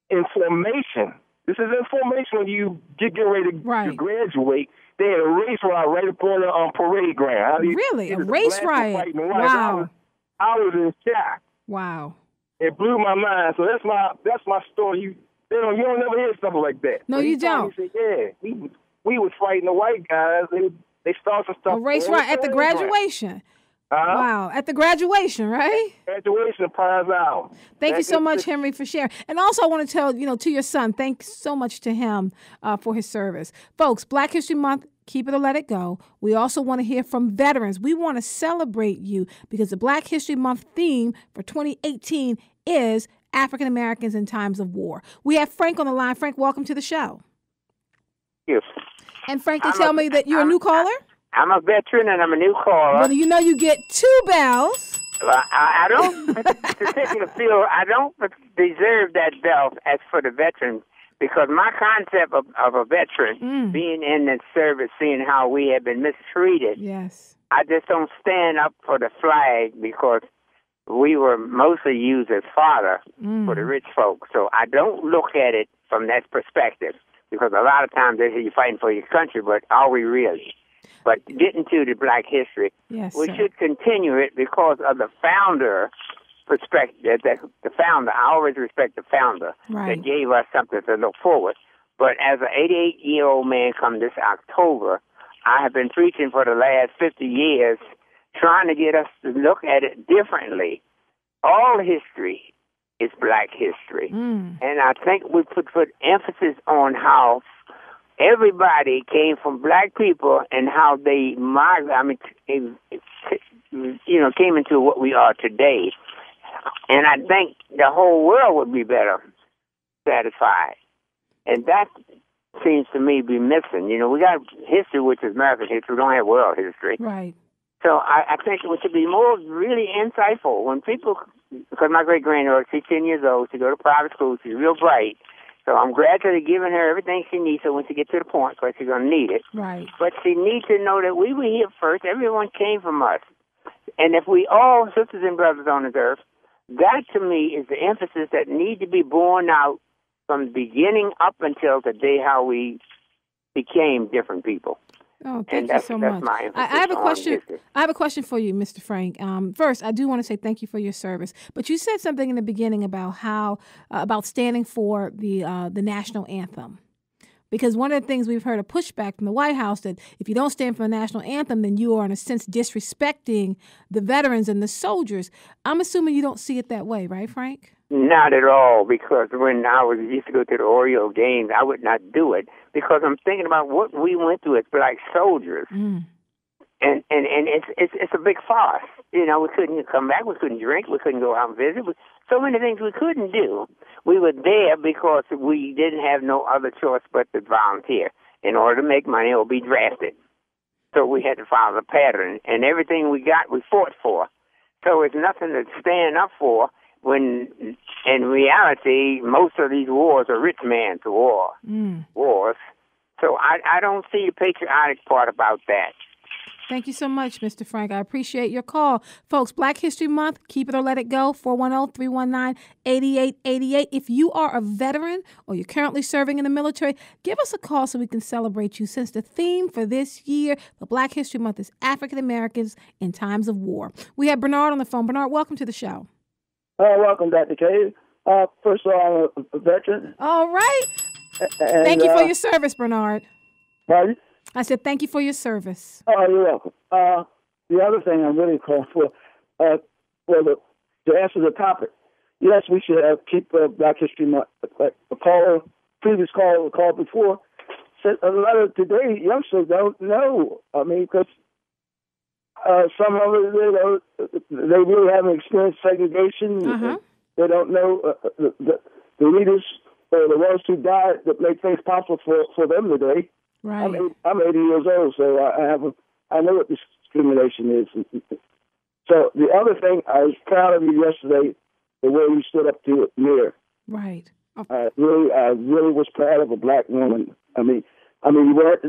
K: in formation, This is information when you get ready to
A: right.
K: graduate. They had a race riot right up on the parade ground.
A: Really? A race riot? Wow.
K: I was in shock.
A: Wow.
K: It blew my mind. So that's my story. You don't never hear stuff like that.
A: No,
K: so
A: you don't.
K: Said, yeah, we was fighting the white guys. They started some stuff.
A: A race riot at the graduation. Wow, at the graduation, right?
K: Graduation prize out.
A: Thank you so much, Henry, for sharing. And also I want to tell, to your son, thanks so much to him for his service. Folks, Black History Month, keep it or let it go. We also want to hear from veterans. We want to celebrate you because the Black History Month theme for 2018 is African Americans in times of war. We have Frank on the line. Frank, welcome to the show.
L: Thank you.
A: And Frank, they tell me that you're a new caller?
L: I'm a veteran and I'm a new caller.
A: Well, you get 2 bells.
L: I don't particularly feel I don't deserve that belt as for the veterans because my concept of a veteran being in the service, seeing how we have been mistreated.
A: Yes.
L: I just don't stand up for the flag because we were mostly used as fodder for the rich folks. So I don't look at it from that perspective because a lot of times they say you're fighting for your country, but are we really? But getting to the Black history, we should continue it because of the founder perspective. The founder, I always respect the founder that gave us something to look forward. But as an 88-year-old man come this October, I have been preaching for the last 50 years, trying to get us to look at it differently. All history is Black history. And I think we put emphasis on how everybody came from Black people and how they came into what we are today. And I think the whole world would be better satisfied. And that seems to me be missing. We got history, which is American history. We don't have world history.
A: Right.
L: So I think it should be more really insightful when people, because my great-granddaughter, she's 10 years old, she go to private school, she's real bright. So I'm gradually giving her everything she needs so when she gets to the point, because she's going to need it.
A: Right.
L: But she needs to know that we were here first. Everyone came from us. And if we all, sisters and brothers on this earth, that to me is the emphasis that needs to be borne out from the beginning up until the day how we became different people.
A: Oh, thank you so much. I have a question. I have a question for you, Mr. Frank. First, I do want to say thank you for your service. But you said something in the beginning about how about standing for the national anthem, because one of the things we've heard a pushback from the White House that if you don't stand for the national anthem, then you are in a sense disrespecting the veterans and the soldiers. I'm assuming you don't see it that way, right, Frank?
L: Not at all, because when I used to go to the Oriole games, I would not do it because I'm thinking about what we went through as Black soldiers, and it's a big farce. We couldn't come back, we couldn't drink, we couldn't go out and visit. So many things we couldn't do. We were there because we didn't have no other choice but to volunteer in order to make money or be drafted. So we had to follow the pattern, and everything we got, we fought for. So it's nothing to stand up for. When in reality, most of these wars are rich man's wars. So I don't see the patriotic part about that.
A: Thank you so much, Mr. Frank. I appreciate your call. Folks, Black History Month, keep it or let it go, 410-319-8888. If you are a veteran or you're currently serving in the military, give us a call so we can celebrate you. Since the theme for this year, the Black History Month, is African Americans in times of war. We have Bernard on the phone. Bernard, welcome to the show.
M: Welcome, Dr. Kaye. First of all, I'm a veteran.
A: All right. Thank you for your service, Bernard.
M: Pardon?
A: I said thank you for your service.
M: Oh, you're welcome. The other thing I'm really calling for, to answer the topic, yes, we should keep Black History Month. Like the previous caller called before, said a lot of today youngsters don't know. I mean, because some of it, they really haven't experienced segregation.
A: Uh-huh.
M: They don't know the leaders or the ones who died that make things possible for them today.
A: Right.
M: I'm 80 years old, so I know what discrimination is. So the other thing, I was proud of you yesterday, the way you stood up to it mirror.
A: Right.
M: I really was proud of a Black woman. I mean, you weren't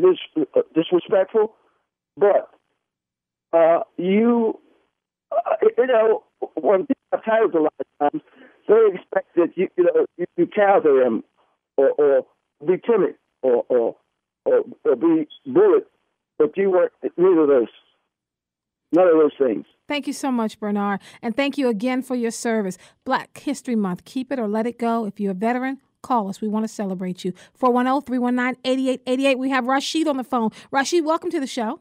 M: disrespectful, but when people have titles a lot of times, they expect that you counter them or be timid or be bullied, but you weren't neither of those. None of those things.
A: Thank you so much, Bernard. And thank you again for your service. Black History Month. Keep it or let it go. If you're a veteran, call us. We want to celebrate you. 410-319-8888. We have Rashid on the phone. Rashid, welcome to the show.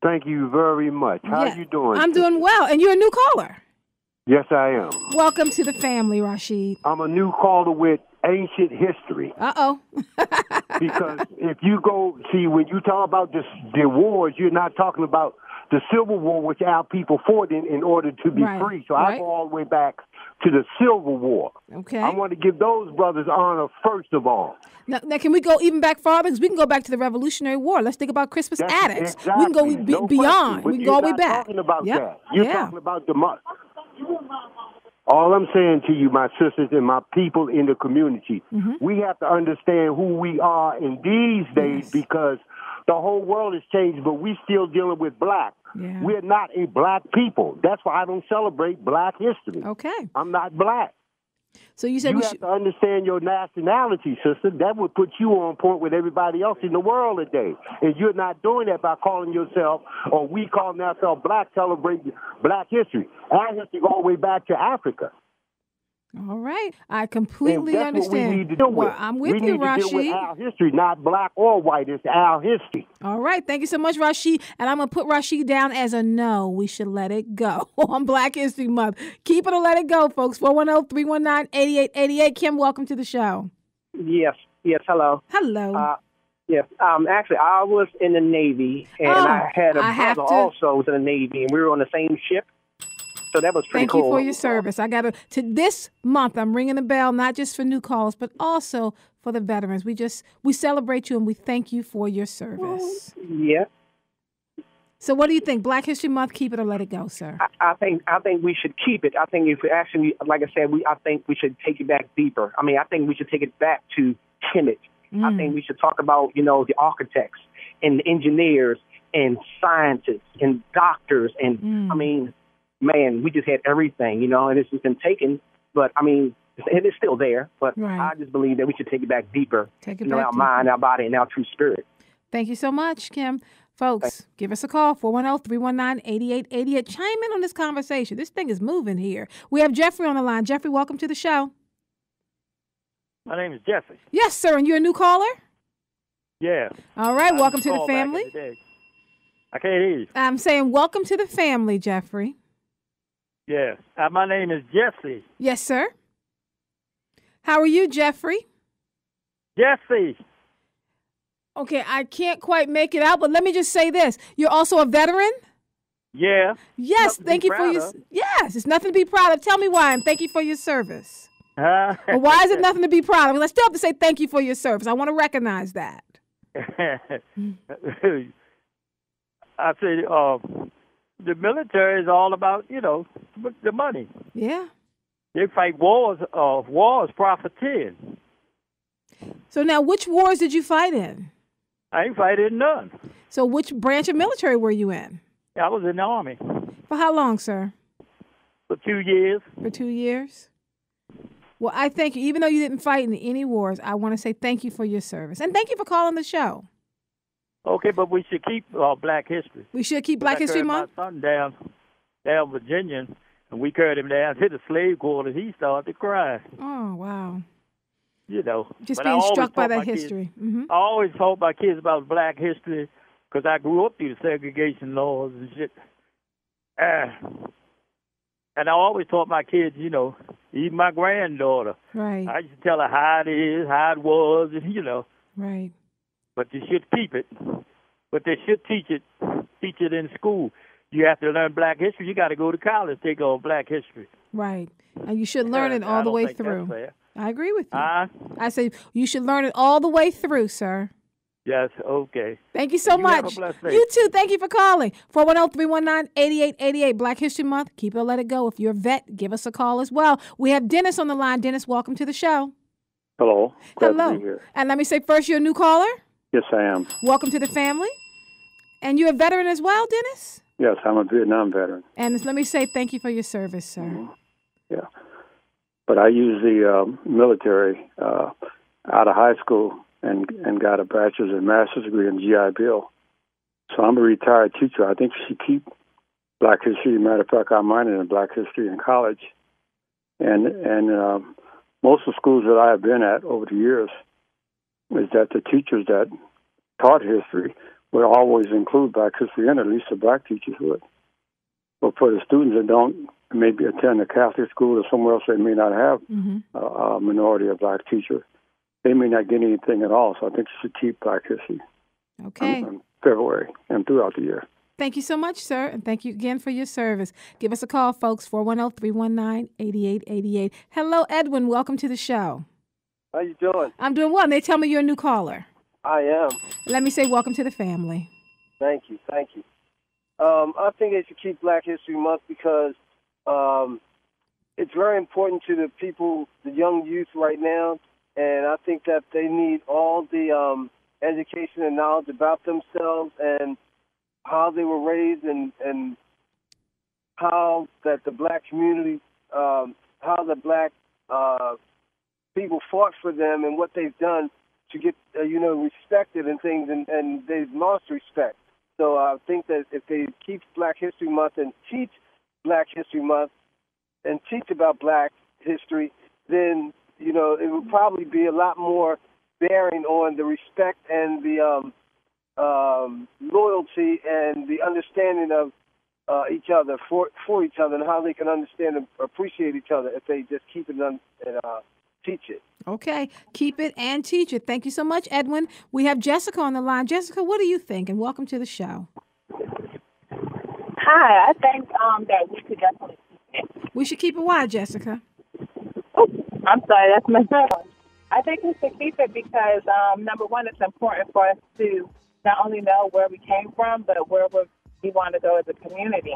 N: Thank you very much. How are you doing?
A: I'm doing well. And you're a new caller.
N: Yes, I am.
A: Welcome to the family, Rashid.
N: I'm a new caller with ancient history.
A: Uh-oh.
N: Because if you go, see, when you talk about the wars, you're not talking about the Civil War, which our people fought in order to be free. So I go all the way back to the Civil War.
A: Okay.
N: I want to give those brothers honor first of all.
A: Now can we go even back farther? Because we can go back to the Revolutionary War. Let's think about Crispus Attucks.
N: Exactly.
A: We can go beyond. We can go all the way back.
N: Talking about that. You're talking about the all I'm saying to you, my sisters and my people in the community, we have to understand who we are in these days because the whole world has changed, but we still dealing with black. Yeah. We're not a black people. That's why I don't celebrate black history.
A: Okay.
N: I'm not black.
A: So you said
N: you have to understand your nationality, sister. That would put you on point with everybody else in the world today. And you're not doing that by calling yourself, or we calling ourselves black, celebrating black history. I have to go all the way back to Africa.
A: All right. I completely
N: understand.
A: What we need
N: to deal with.
A: Well, I'm with
N: you,
A: Rashid.
N: We need to deal with our history, not black or white. It's our history.
A: All right. Thank you so much, Rashid. And I'm going to put Rashid down as a no. We should let it go on Black History Month. Keep it or let it go, folks. 410-319-8888. Kim, welcome to the show.
O: Yes. Hello.
A: Hello.
O: Yes. Actually, I was in the Navy, and I had a brother also was in the Navy, and we were on the same ship. So that was pretty cool.
A: Thank you for your service. I got to this month, I'm ringing the bell, not just for new callers, but also for the veterans. We celebrate you and we thank you for your service.
O: Yeah.
A: So what do you think? Black History Month, keep it or let it go, sir?
O: I think we should keep it. I think if we actually, like I said, I think we should take it back deeper. I mean, I think we should take it back to Kemet. I think we should talk about, the architects and engineers and scientists and doctors and, I mean, man, we just had everything, and it's just been taken. But, I mean, it is still there. But I just believe that we should take it back deeper.
A: Take it back
O: our mind, our body, and our true spirit.
A: Thank you so much, Kim. Folks, give us a call, 410-319-8888. Chime in on this conversation. This thing is moving here. We have Jeffrey on the line. Jeffrey, welcome to the show.
P: My name is Jeffrey.
A: Yes, sir. And you're a new caller?
P: Yeah.
A: All right. Welcome to the family.
P: I can't hear you.
A: I'm saying welcome to the family, Jeffrey.
P: Yeah. My name is Jesse.
A: Yes, sir. How are you, Jeffrey?
P: Jesse.
A: Okay, I can't quite make it out, but let me just say this. You're also a veteran?
P: Yeah.
A: Yes, thank you for your... Yes, it's nothing to be proud of. Tell me why, and thank you for your service. Well, why is it nothing to be proud of? I mean, I still have to say thank you for your service. I want to recognize that.
P: I say the military is all about, the money.
A: Yeah.
P: They fight wars profiteering.
A: So now, which wars did you fight in?
P: I ain't fighting none.
A: So which branch of military were you in?
P: I was in the Army.
A: For how long, sir?
P: For 2 years.
A: For 2 years? Well, I thank you. Even though you didn't fight in any wars, I want to say thank you for your service. And thank you for calling the show.
P: Okay, but we should keep Black history.
A: We should keep Black History Month?
P: My son down Virginia, and we carried him down to the slave quarters. He started to cry.
A: Oh, wow.
P: Just
A: being struck by that history.
P: I always taught my kids about Black history because I grew up through the segregation laws and shit. And I always taught my kids, even my granddaughter.
A: Right.
P: I used to tell her how it is, how it was, and,
A: Right.
P: But you should keep it. But they should teach it in school. You have to learn Black history. You got to go to college to take on Black history.
A: Right. And you should learn it all the way through.
P: That's fair.
A: I agree with you. I say you should learn it all the way through, sir.
P: Yes, okay.
A: Thank you so much. You too. Thank you for calling. 410-319-8888. Black History Month. Keep it or let it go. If you're a vet, give us a call as well. We have Dennis on the line. Dennis, welcome to the show.
Q: Hello. Glad
A: Hello.
Q: to be here.
A: And let me say first, you're a new caller?
Q: Yes, I am.
A: Welcome to the family. And you're a veteran as well, Dennis?
Q: Yes, I'm a Vietnam veteran.
A: And let me say thank you for your service, sir.
Q: Mm-hmm. Yeah. But I used the military out of high school and got a bachelor's and master's degree in GI Bill. So I'm a retired teacher. I think you should keep Black history. Matter of fact, I minored in Black history in college. And most of the schools that I have been at over the years is that the teachers that taught history would always include Black history in it, at least the Black teachers would. But for the students that don't maybe attend a Catholic school or somewhere else, they may not have a minority of Black teacher. They may not get anything at all. So I think you should keep Black history.
A: Okay.
Q: In February and throughout the year.
A: Thank you so much, sir, and thank you again for your service. Give us a call, folks, 410-319-8888. Hello, Edwin. Welcome to the show.
R: How you doing?
A: I'm doing well. They tell me you're a new caller.
R: I am.
A: Let me say welcome to the family.
R: Thank you. I think they should keep Black History Month because it's very important to the people, the young youth right now, and I think that they need all the education and knowledge about themselves and how they were raised and how that the Black community, how the Black people fought for them and what they've done to get, respected and things, and they've lost respect. So I think that if they keep Black History Month and teach Black History Month and teach about Black history, then, it would probably be a lot more bearing on the respect and the loyalty and the understanding of each other for each other and how they can understand and appreciate each other if they just keep it and teach it.
A: Okay, keep it and teach it. Thank you so much, Edwin. We have Jessica on the line. Jessica, what do you think? And welcome to the show.
S: Hi, I think that we should definitely keep it.
A: We should keep it. Why, Jessica?
S: Oh, I'm sorry, that's my phone. I think we should keep it because, number one, it's important for us to not only know where we came from, but where we want to go as a community.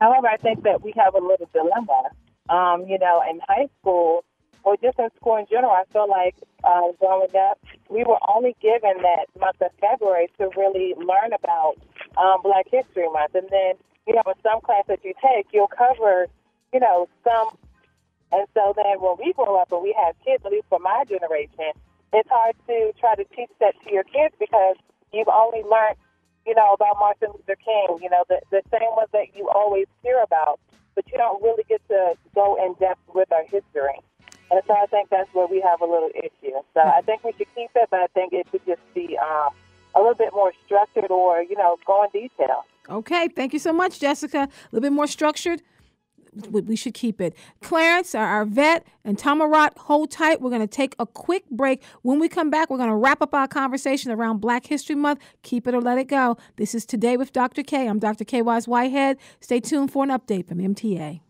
S: However, I think that we have a little dilemma. In high school, or just in school in general, I feel like growing up, we were only given that month of February to really learn about Black History Month. And then, in some class that you take, you'll cover, some. And so then when we grow up and we have kids, at least for my generation, it's hard to try to teach that to your kids because you've only learned, about Martin Luther King, the same ones that you always hear about, but you don't really get to go in depth with our history. And so I think that's where we have a little issue. So I think we should keep it, but I think it should just be a little bit more structured or, go in detail.
A: Okay, thank you so much, Jessica. A little bit more structured. We should keep it. Clarence, our vet, and Tamarat, hold tight. We're going to take a quick break. When we come back, we're going to wrap up our conversation around Black History Month. Keep it or let it go. This is Today with Dr. Kaye. I'm Dr. Kaye Wise Whitehead. Stay tuned for an update from MTA.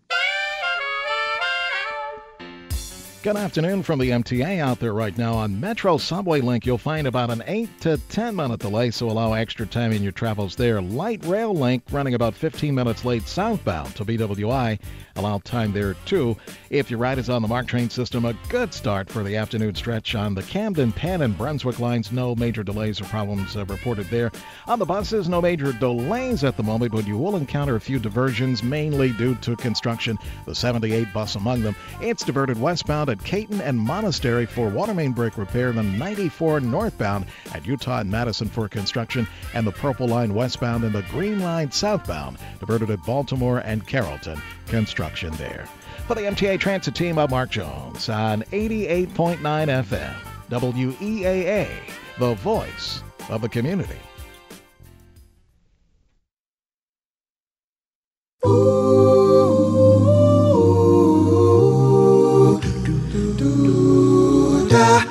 T: Good afternoon from the MTA out there right now. On Metro Subway Link, you'll find about an 8 to 10 minute delay, so allow extra time in your travels there. Light Rail Link running about 15 minutes late southbound to BWI. Allow time there too. If your ride is on the MARC train system, a good start for the afternoon stretch on the Camden, Penn, and Brunswick lines. No major delays or problems reported there. On the buses, no major delays at the moment, but you will encounter a few diversions, mainly due to construction. The 78 bus among them. It's diverted westbound at Caton and Monastery for water main break repair, the 94 northbound at Utah and Madison for construction, and the Purple Line westbound and the Green Line southbound diverted at Baltimore and Carrollton. Construction there. For the MTA Transit team, I'm Mark Jones on 88.9 FM, WEAA, the voice of the community.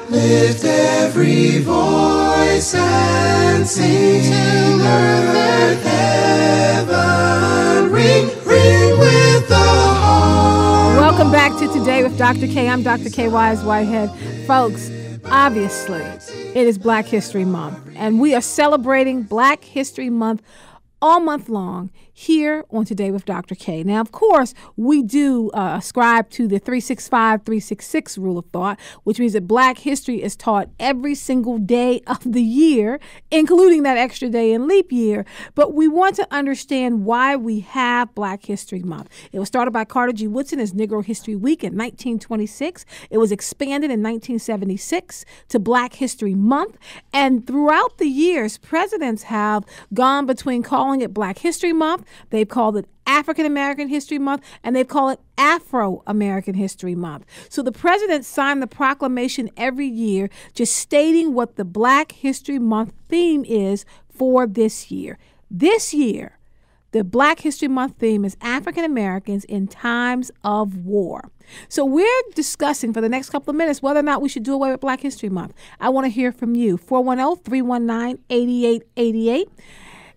F: Lift every voice and sing till earth and heaven ring, ring with the heart.
A: Welcome back to Today with Dr. Kaye. I'm Dr. Kaye Wise Whitehead. Folks, obviously, it is Black History Month, and we are celebrating Black History Month all month long here on Today with Dr. Kaye. Now, of course, we do ascribe to the 365-366 rule of thought, which means that Black history is taught every single day of the year, including that extra day in leap year. But we want to understand why we have Black History Month. It was started by Carter G. Woodson as Negro History Week in 1926. It was expanded in 1976 to Black History Month. And throughout the years, presidents have gone between calling it Black History Month, they've called it African American History Month, and they've called it Afro-American History Month. So the president signed the proclamation every year just stating what the Black History Month theme is for this year. This year, the Black History Month theme is African Americans in times of war. So we're discussing for the next couple of minutes whether or not we should do away with Black History Month. I want to hear from you. 410-319-8888.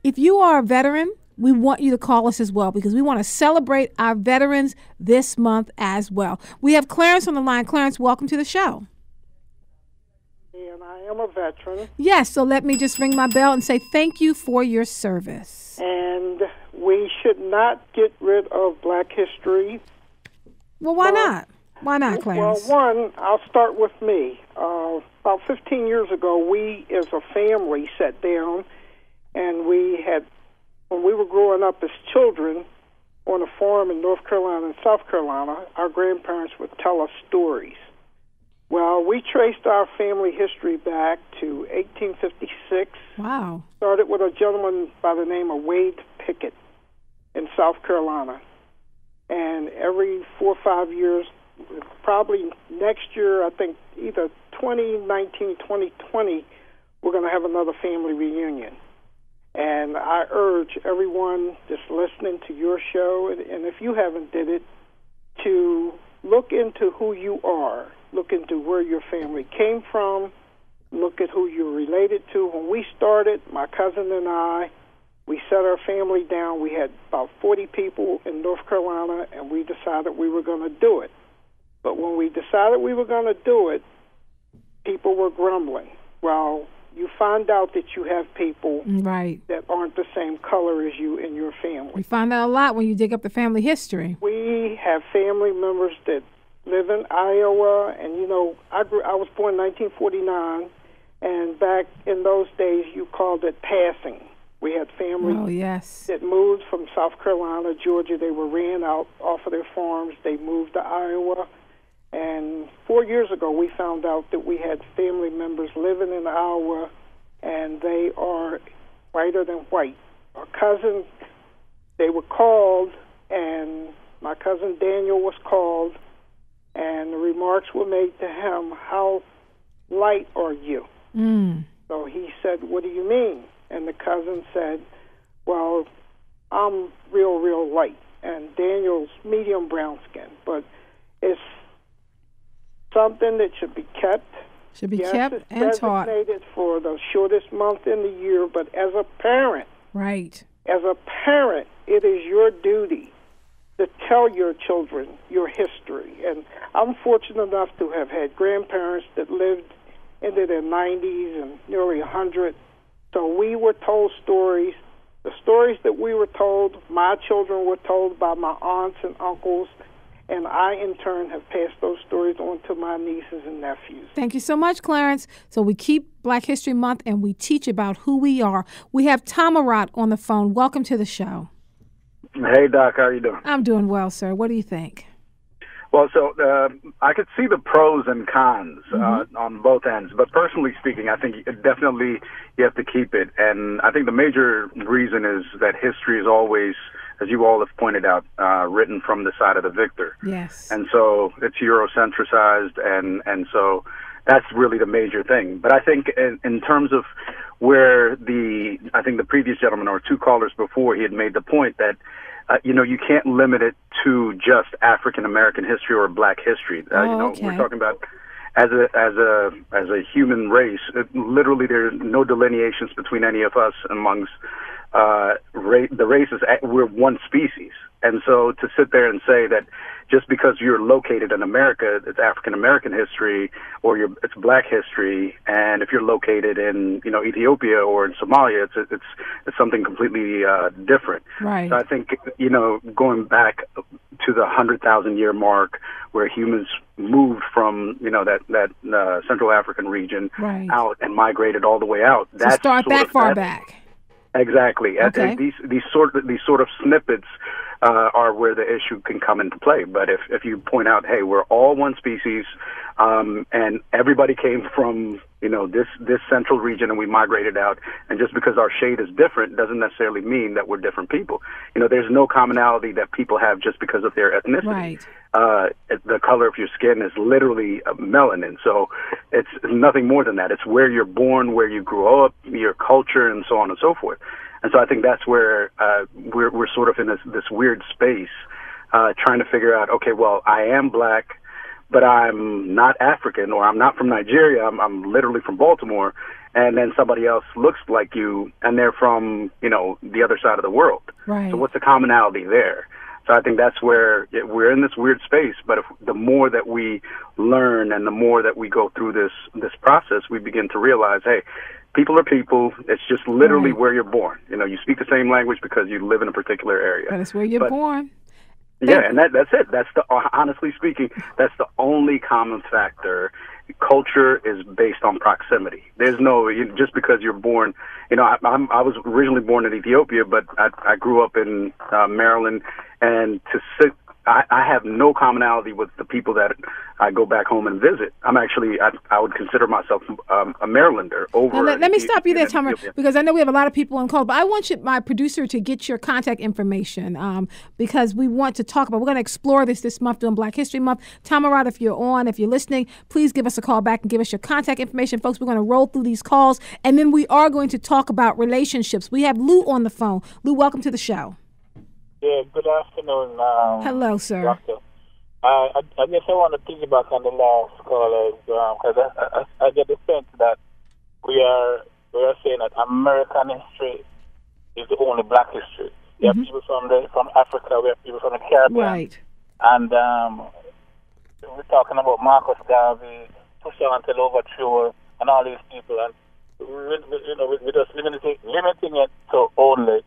A: If you are a veteran, we want you to call us as well because we want to celebrate our veterans this month as well. We have Clarence on the line. Clarence, welcome to the show.
U: And I am a veteran.
A: Yes, so let me just ring my bell and say thank you for your service.
U: And we should not get rid of Black history.
A: Well, why not? Why not, Clarence?
U: Well, one, I'll start with me. About 15 years ago, we as a family sat down and when we were growing up as children on a farm in North Carolina and South Carolina, our grandparents would tell us stories. Well, we traced our family history back to 1856.
A: Wow.
U: Started with a gentleman by the name of Wade Pickett in South Carolina. And every 4 or 5 years, probably next year, I think either 2019, 2020, we're going to have another family reunion. And I urge everyone just listening to your show, and if you haven't did it, to look into who you are, look into where your family came from, look at who you're related to. When we started, my cousin and I, we set our family down. We had about 40 people in North Carolina, and we decided we were going to do it. But when we decided we were going to do it, people were grumbling. Well, you find out that you have people that aren't the same color as you in your family.
A: We find that a lot when you dig up the family history.
U: We have family members that live in Iowa, and I was born in 1949, and back in those days you called it passing. We had family that moved from South Carolina, Georgia. They were ran out off of their farms. They moved to Iowa. And 4 years ago, we found out that we had family members living in Iowa, and they are whiter than white. Our cousin, they were called, and my cousin Daniel was called, and the remarks were made to him, "How light are you?" So he said, "What do you mean?" And the cousin said, "Well, I'm real light, and Daniel's medium brown skin, but it's something that should be kept.
A: Should be kept and taught.
U: It's designated for the shortest month in the year, but as a parent, it is your duty to tell your children your history. And I'm fortunate enough to have had grandparents that lived into their 90s and nearly 100. So we were told stories. The stories that we were told, my children were told by my aunts and uncles, and I, in turn, have passed those stories on to my nieces and nephews.
A: Thank you so much, Clarence. So we keep Black History Month, and we teach about who we are. We have Tamarat on the phone. Welcome to the show.
V: Hey, Doc. How are you doing?
A: I'm doing well, sir. What do you think?
V: Well, so I could see the pros and cons on both ends. But personally speaking, I think definitely you have to keep it. And I think the major reason is that history is always, as you all have pointed out, written from the side of the victor.
A: Yes.
V: And so it's Eurocentricized, and so that's really the major thing. But I think in terms of where I think the previous gentleman or two callers before, he had made the point that, you can't limit it to just African American history or Black history. We're talking about as a human race. Literally, there are no delineations between any of us amongst the races, we're one species. And so to sit there and say that just because you're located in America, it's African American history, or it's Black history, and if you're located in Ethiopia or in Somalia, it's something completely different.
A: Right.
V: So I think going back to the 100,000-year mark, where humans moved from that Central African region out and migrated all the way out.
A: So start that far back.
V: Exactly.
A: Okay.
V: These sort of snippets are where the issue can come into play. But if you point out, hey, we're all one species, and everybody came from this central region, and we migrated out, and just because our shade is different doesn't necessarily mean that we're different people. There's no commonality that people have just because of their ethnicity.
A: Right.
V: The color of your skin is literally melanin, so it's nothing more than that. It's where you're born, where you grew up, your culture, and so on and so forth. And so I think that's where we're sort of in this weird space, trying to figure out, okay, well, I am Black, but I'm not African, or I'm not from Nigeria. I'm literally from Baltimore, and then somebody else looks like you, and they're from the other side of the world.
A: Right.
V: So what's the commonality there? So I think that's where we're in this weird space. But the more that we learn and the more that we go through this process, we begin to realize, hey, people are people. It's just literally where you're born. You speak the same language because you live in a particular area.
A: But it's where you're born.
V: Yeah, and that's it. That's honestly speaking, that's the only common factor. Culture is based on proximity. There's no just because you're born. I was originally born in Ethiopia, but I grew up in Maryland, and I have no commonality with the people that I go back home and visit. I'm actually, I would consider myself a Marylander.
A: Let me stop you there, Tamara, because I know we have a lot of people on call, but I want my producer to get your contact information because we want to talk about, we're going to explore this month during Black History Month. Tamara, if you're listening, please give us a call back and give us your contact information. Folks, we're going to roll through these calls, and then we are going to talk about relationships. We have Lou on the phone. Lou, welcome to the show.
B: Yeah, good afternoon.
A: Hello, sir.
B: Doctor. I guess I want to piggyback on the last callers because I get the sense that we are saying that American history is the only Black history. We have people from Africa, we have people from the Caribbean,
A: right? And
B: we're talking about Marcus Garvey, Toussaint Louverture, and all these people, and we're just limiting it to only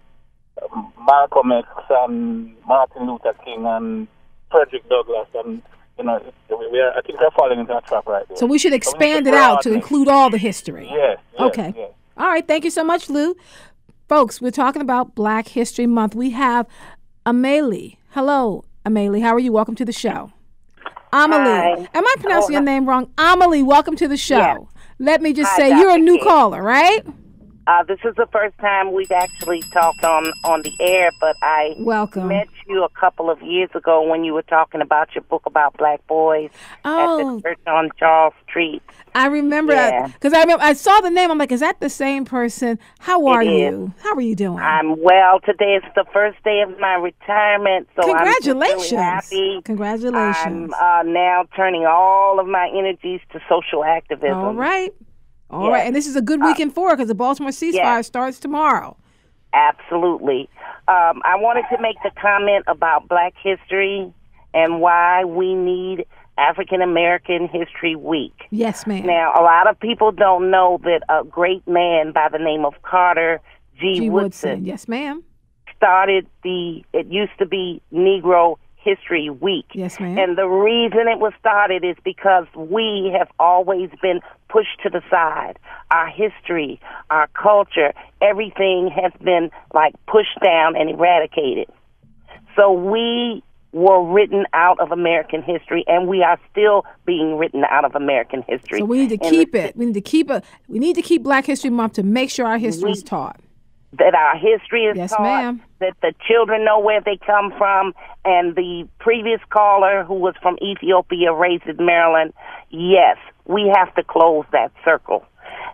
B: Malcolm X and Martin Luther King and Frederick Douglass, and I think we're falling into a trap right there.
A: So we should expand it out to include all the history.
B: Yes.
A: Okay.
B: Yes.
A: All right. Thank you so much, Lou. Folks, we're talking about Black History Month. We have Amelie. Hello, Amelie. How are you? Welcome to the show. Amelie. Am I pronouncing your name wrong? Amelie, welcome to the show.
C: Yes.
A: Let me just say, you're a new caller, right?
C: This is the first time we've actually talked on the air, but I met you a couple of years ago when you were talking about your book about Black boys at the church on Charles Street.
A: I remember because I saw the name. I'm like, is that the same person? How are you? How are you doing?
C: I'm well. Today is the first day of my retirement, so
A: congratulations.
C: I'm really happy.
A: Congratulations.
C: I'm now turning all of my energies to social activism.
A: All right. All right, and this is a good weekend for it because the Baltimore ceasefire starts tomorrow.
C: Absolutely. I wanted to make the comment about Black history and why we need African American History Week.
A: Yes, ma'am.
C: Now, a lot of people don't know that a great man by the name of Carter G. Woodson.
A: Yes, ma'am.
C: Started it used to be Negro History Week.
A: Yes, ma'am.
C: And the reason it was started is because we have always been pushed to the side. Our history, our culture, everything has been pushed down and eradicated. So we were written out of American history, and we are still being written out of American history.
A: So we need to keep it. We need to keep Black History Month to make sure our history is taught.
C: That our history is taught,
A: ma'am.
C: that the children know where they come from, and the previous caller who was from Ethiopia, raised in Maryland, yes, we have to close that circle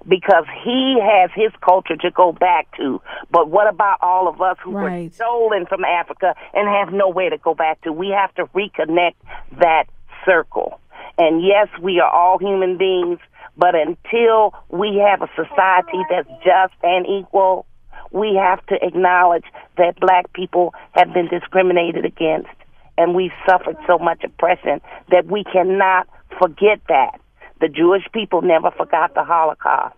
C: because he has his culture to go back to. But what about all of us who were stolen from Africa and have nowhere to go back to? We have to reconnect that circle. And yes, we are all human beings, but until we have a society that's just and equal, we have to acknowledge that black people have been discriminated against, and we've suffered so much oppression that we cannot forget that. The Jewish people never forgot the Holocaust.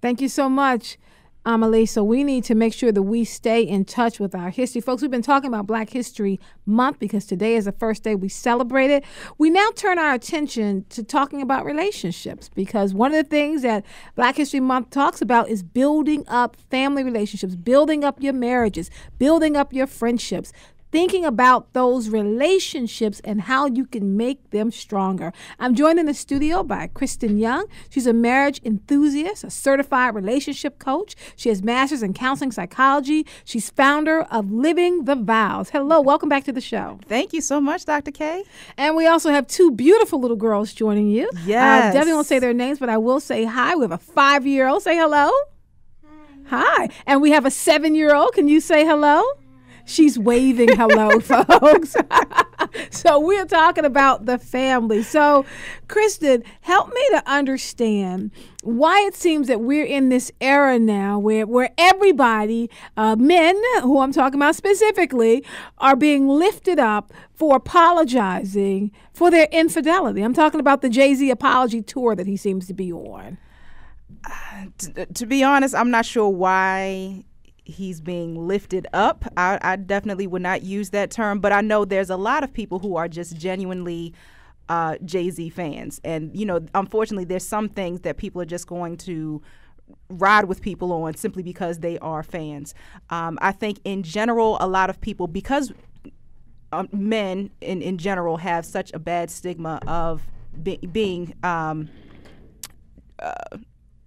A: Thank you so much, Amelie. So we need to make sure that we stay in touch with our history. Folks, we've been talking about Black History Month because today is the first day we celebrate it. We now turn our attention to talking about relationships, because one of the things that Black History Month talks about is building up family relationships, building up your marriages, building up your friendships, thinking about those relationships and how you can make them stronger. I'm joined in the studio by Kristen M. She's a marriage enthusiast, a certified relationship coach. She has master's in counseling psychology. She's founder of Living the Vows. Hello, welcome back to the show.
D: Thank you so much, Dr. Kaye.
A: And we also have two beautiful little girls joining you.
D: Yes.
A: I definitely won't say their names, but I will say hi. We have a 5-year-old. Say hello. Hi. And we have a 7-year-old. Can you say hello? She's waving hello, folks. So we're talking about the family. So, Kristen, help me to understand why it seems that we're in this era now where everybody, men, who I'm talking about specifically, are being lifted up for apologizing for their infidelity. I'm talking about the Jay-Z apology tour that he seems to be on.
D: To be honest, I'm not sure why he's being lifted up. I definitely would not use that term, but I know there's a lot of people who are just genuinely Jay-Z fans. And, you know, unfortunately, there's some things that people are just going to ride with people on simply because they are fans. I think in general, a lot of people, because men in general have such a bad stigma of being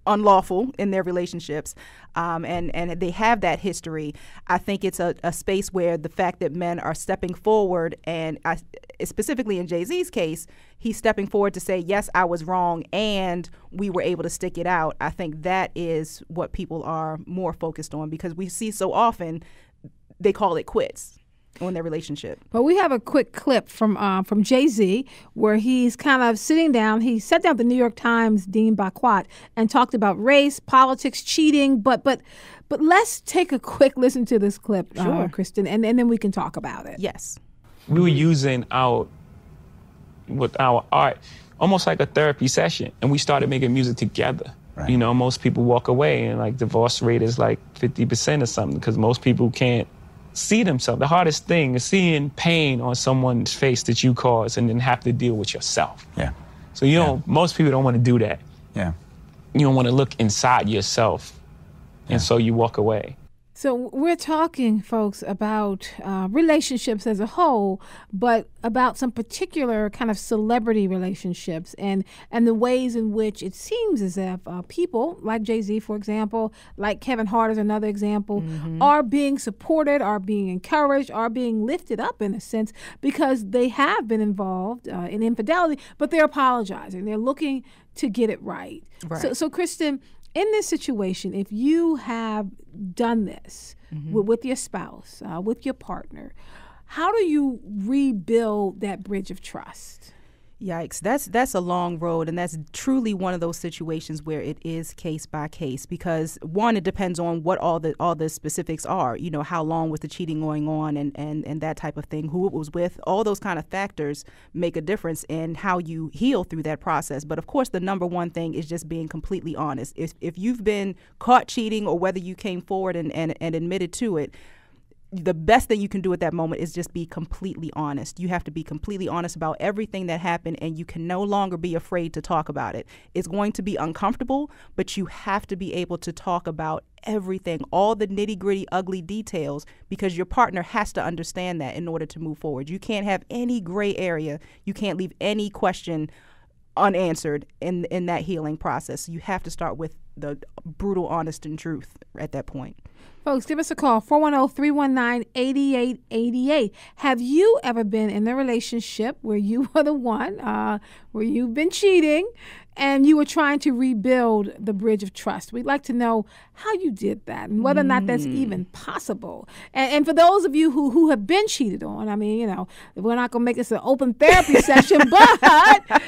D: unlawful in their relationships, and they have that history. I think it's a space where the fact that men are stepping forward, and specifically in Jay-Z's case, he's stepping forward to say, yes, I was wrong, and we were able to stick it out. I think that is what people are more focused on, because we see so often they call it quits on their relationship.
A: But we have a quick clip from Jay-Z where he's kind of sitting down. He sat down with the New York Times' Dean Baquat and talked about race, politics, cheating. But let's take a quick listen to this clip,
D: Sure.
A: Kristen, and then we can talk about it.
D: Yes.
E: We were using our art almost like a therapy session, and we started making music together. Right. You know, most people walk away and like divorce rate is like 50% or something, because most people can't see themselves. The hardest thing is seeing pain on someone's face that you caused and then have to deal with yourself.
W: Yeah.
E: So you don't, most people don't want to do that.
W: Yeah.
E: You don't want to look inside yourself. And so you walk away.
A: So we're talking, folks, about relationships as a whole, but about some particular kind of celebrity relationships and the ways in which it seems as if people like Jay-Z, for example, like Kevin Hart is another example, are being supported, are being encouraged, are being lifted up in a sense because they have been involved in infidelity, but they're apologizing. They're looking to get it right. So Kristen, in this situation, if you have done this with your spouse, with your partner, how do you rebuild that bridge of trust?
D: Yikes, that's a long road, and that's truly one of those situations where it is case by case, because one, it depends on what all the specifics are. You know, how long was the cheating going on, and that type of thing, who it was with. All those kind of factors make a difference in how you heal through that process. But of course, the number one thing is just being completely honest. If you've been caught cheating, or whether you came forward and admitted to it, the best thing you can do at that moment is just be completely honest. You have to be completely honest about everything that happened, and you can no longer be afraid to talk about it. It's going to be uncomfortable, but you have to be able to talk about everything, all the nitty-gritty, ugly details, because your partner has to understand that in order to move forward. You can't have any gray area. You can't leave any question unanswered in that healing process. You have to start with the brutal, honest, and truth at that point.
A: Folks, give us a call, 410-319-8888. Have you ever been in a relationship where you were the one, where you've been cheating, and you were trying to rebuild the bridge of trust? We'd like to know how you did that and whether or not that's even possible. And for those of you who have been cheated on, I mean, you know, we're not going to make this an open therapy session, but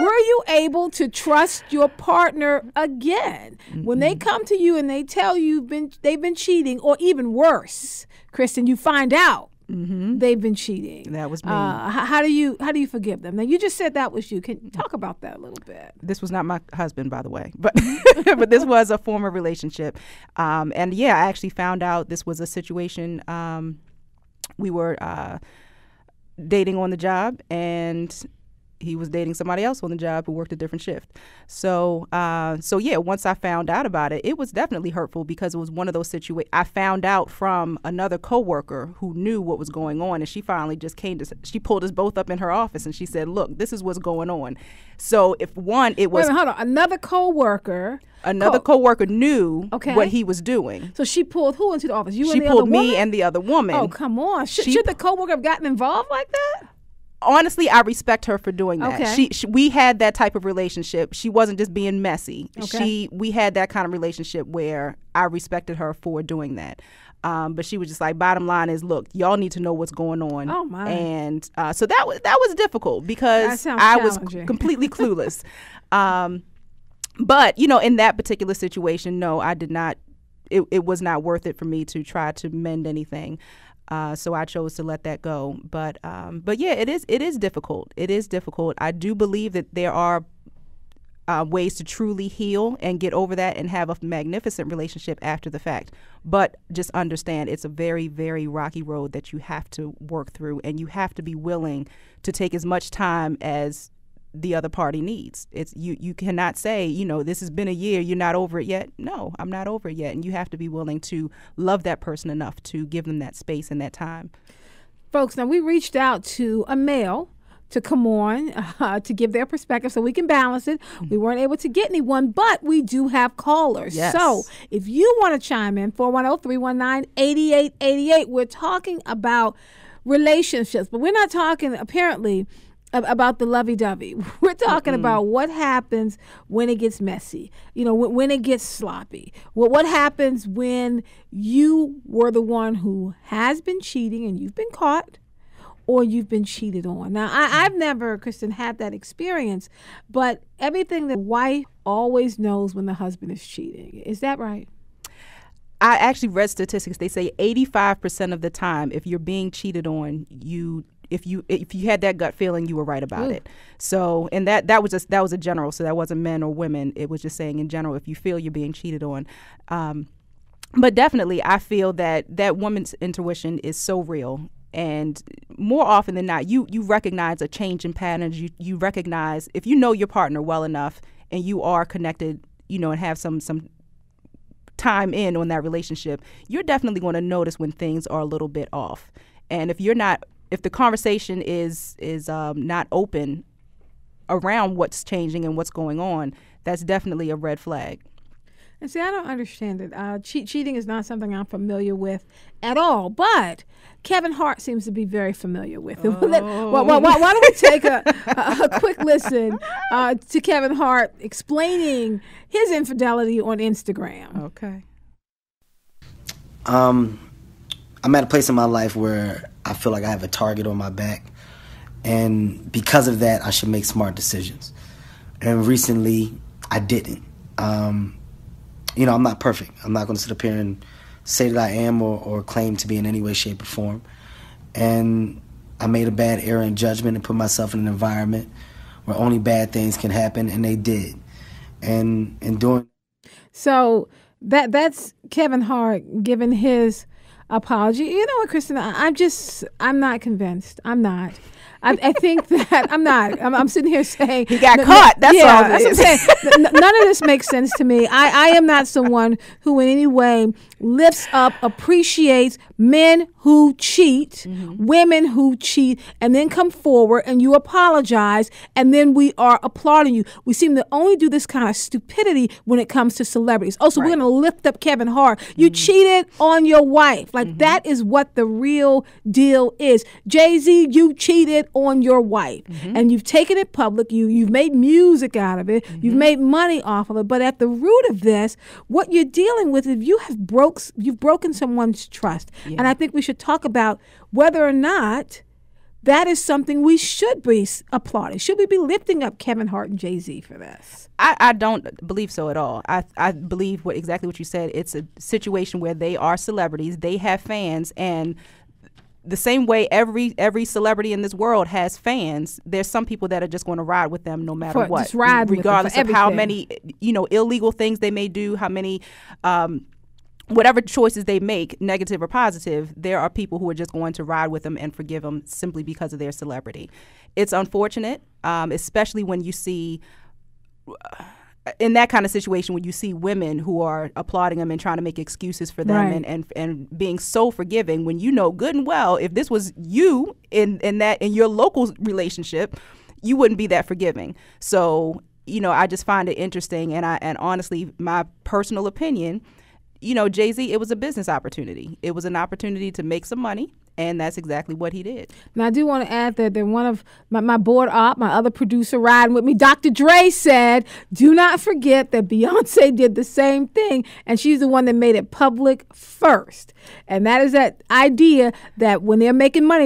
A: were you able to trust your partner again when they come to you and they tell you they've been cheating, or even worse, Kristen, you find out they've been cheating?
D: That was me.
A: How do you forgive them? Now, you just said that was you. Can you talk about that a little bit?
D: This was not my husband, by the way, but but this was a former relationship. And yeah, I actually found out this was a situation. We were dating on the job, and he was dating somebody else on the job who worked a different shift. So yeah, once I found out about it, it was definitely hurtful, because it was one of those situations. I found out from another coworker who knew what was going on, and she finally just she pulled us both up in her office, and she said, "Look, this is what's going on." So if one, it was...
A: Wait a minute, hold on. Another coworker
D: knew what he was doing.
A: So she pulled who into the office? You
D: she
A: and the
D: pulled
A: other
D: me
A: woman?
D: and the other woman.
A: Oh, come on. Should the coworker have gotten involved like that?
D: Honestly, I respect her for doing that.
A: Okay.
D: We had that type of relationship. She wasn't just being messy.
A: Okay.
D: We had that kind of relationship where I respected her for doing that. But she was just like, bottom line is, look, y'all need to know what's going on.
A: Oh my!
D: And so that was difficult, because I was completely clueless. But in that particular situation, no, I did not. It was not worth it for me to try to mend anything. So I chose to let that go. But yeah, it is difficult. It is difficult. I do believe that there are ways to truly heal and get over that and have a magnificent relationship after the fact. But just understand, it's a very, very rocky road that you have to work through, and you have to be willing to take as much time as the other party needs. It's you cannot say, this has been a year, you're not over it yet. No, I'm not over it yet. And you have to be willing to love that person enough to give them that space and that time.
A: Folks, now we reached out to a male to come on to give their perspective so we can balance it. We weren't able to get anyone, but we do have callers.
D: Yes.
A: So if you want to chime in, 410-319-8888. We're talking about relationships, but we're not talking, apparently, about the lovey-dovey. We're talking about what happens when it gets messy, when it gets sloppy. What happens when you were the one who has been cheating and you've been caught, or you've been cheated on. Now, I've never, Kristen, had that experience, but everything the wife always knows when the husband is cheating. Is that right?
D: I actually read statistics. They say 85% of the time, if you're being cheated on, if you had that gut feeling, you were right about it. So, and that was a general. So that wasn't men or women. It was just saying in general, if you feel you're being cheated on. But definitely, I feel that woman's intuition is so real. And more often than not, you recognize a change in patterns. You recognize, if you know your partner well enough and you are connected, and have some time in on that relationship, you're definitely going to notice when things are a little bit off. And if the conversation is not open around what's changing and what's going on, that's definitely a red flag.
A: And see, I don't understand it. Cheating is not something I'm familiar with at all, but Kevin Hart seems to be very familiar with it. Why don't we take a quick listen to Kevin Hart explaining his infidelity on Instagram.
D: Okay.
G: I'm at a place in my life where I feel like I have a target on my back, and because of that, I should make smart decisions. And recently, I didn't. I'm not perfect. I'm not going to sit up here and say that I am or claim to be in any way, shape, or form. And I made a bad error in judgment and put myself in an environment where only bad things can happen, and they did. And in doing...
A: So that's Kevin Hart giving his apology. You know what, Kristen? I'm not convinced. I'm not. I think that I'm not. I'm sitting here saying
D: he got caught. That's all.
A: That's what I'm saying. None of this makes sense to me. I am not someone who in any way lifts up, appreciates men who cheat, women who cheat, and then come forward and you apologize, and then we are applauding you. We seem to only do this kind of stupidity when it comes to celebrities. Oh, so we're going to lift up Kevin Hart. You cheated on your wife. Like that is what the real deal is. Jay-Z, you cheated on your wife, and you've taken it public. You've made music out of it. You've made money off of it. But at the root of this, what you're dealing with is you've broken someone's trust. And I think we should talk about whether or not that is something we should be applauding. Should we be lifting up Kevin Hart and Jay-Z for this?
D: I don't believe so at all. I believe exactly what you said. It's a situation where they are celebrities. They have fans, and the same way every celebrity in this world has fans, there's some people that are just going to ride with them no matter what,
A: just ride
D: regardless
A: with them
D: of how many illegal things they may do, how many whatever choices they make, negative or positive. There are people who are just going to ride with them and forgive them simply because of their celebrity. It's unfortunate, especially when you see in that kind of situation when you see women who are applauding them and trying to make excuses for them,
A: right,
D: and being so forgiving, when you know good and well if this was you in your local relationship, you wouldn't be that forgiving. So I just find it interesting, and honestly, my personal opinion, Jay-Z, it was a business opportunity. It was an opportunity to make some money. And that's exactly what he did.
A: Now, I do want to add that one of my board op, my other producer riding with me, Dr. Dre, said, do not forget that Beyonce did the same thing, and she's the one that made it public first. And that is that idea that when they're making money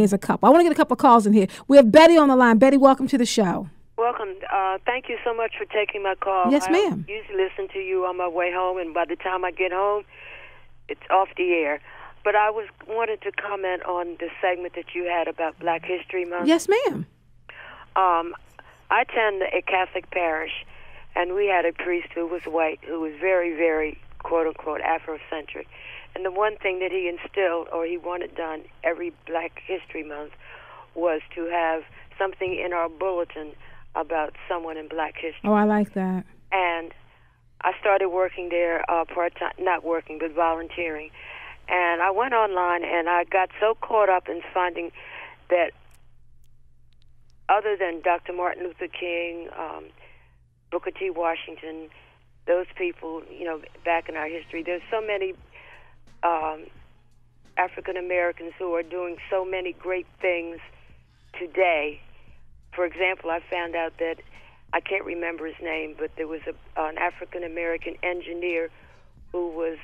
A: as a couple. I want to get a couple of calls in here. We have Betty on the line. Betty, welcome to the show.
H: Welcome. Thank you so much for taking my call.
A: Yes, ma'am.
H: I usually listen to you on my way home, and by the time I get home, it's off the air. But I wanted to comment on the segment that you had about Black History Month.
A: Yes, ma'am.
H: I attend a Catholic parish, and we had a priest who was white, who was very, very, quote-unquote, Afrocentric. And the one thing that he instilled, or he wanted done every Black History Month, was to have something in our bulletin about someone in Black history.
A: Oh, I like that.
H: And I started working there part-time, not working, but volunteering. And I went online, and I got so caught up in finding that other than Dr. Martin Luther King, Booker T. Washington, those people, back in our history, there's so many African Americans who are doing so many great things today. For example, I found out that, I can't remember his name, but there was an African American engineer who was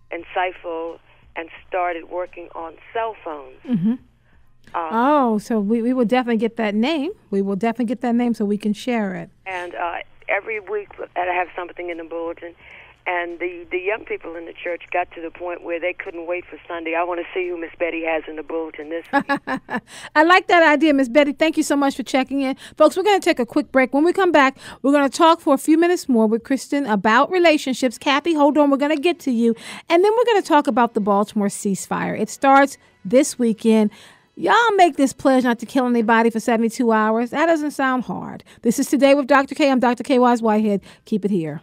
H: insightful and started working on cell phones.
A: Mm-hmm. So we will definitely get that name. We will definitely get that name so we can share it.
H: And every week I have something in the bulletin. And the young people in the church got to the point where they couldn't wait for Sunday. I want to see who Miss Betty has in the bulletin this week.
A: I like that idea, Miss Betty. Thank you so much for checking in. Folks, we're going to take a quick break. When we come back, we're going to talk for a few minutes more with Kristen about relationships. Kathy, hold on. We're going to get to you. And then we're going to talk about the Baltimore ceasefire. It starts this weekend. Y'all make this pledge not to kill anybody for 72 hours. That doesn't sound hard. This is Today with Dr. Kaye. I'm Dr. Kaye Wise Whitehead. Keep it here.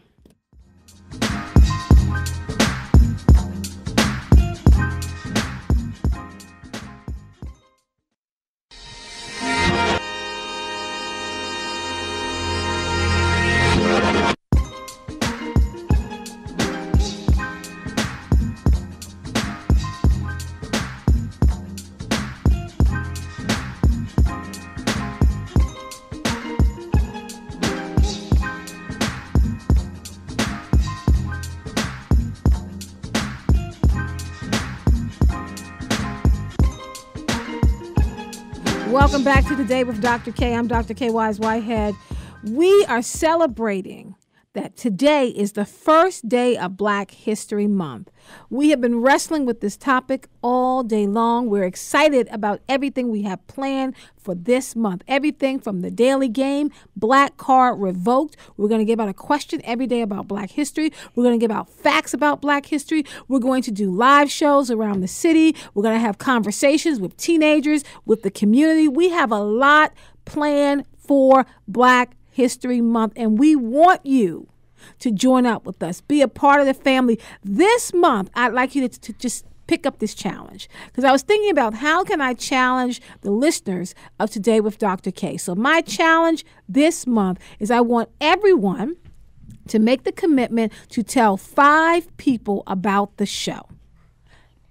A: Welcome back to Today with Dr. Kaye. I'm Dr. Kaye Wise Whitehead. We are celebrating that today is the first day of Black History Month. We have been wrestling with this topic all day long. We're excited about everything we have planned for this month. Everything from the daily game, Black Card Revoked. We're going to give out a question every day about Black history. We're going to give out facts about Black history. We're going to do live shows around the city. We're going to have conversations with teenagers, with the community. We have a lot planned for Black History Month, and we want you to join up with us, be a part of the family. This month, I'd like you to just pick up this challenge, because I was thinking about how can I challenge the listeners of Today with Dr. Kaye. So my challenge this month is I want everyone to make the commitment to tell 5 people about the show.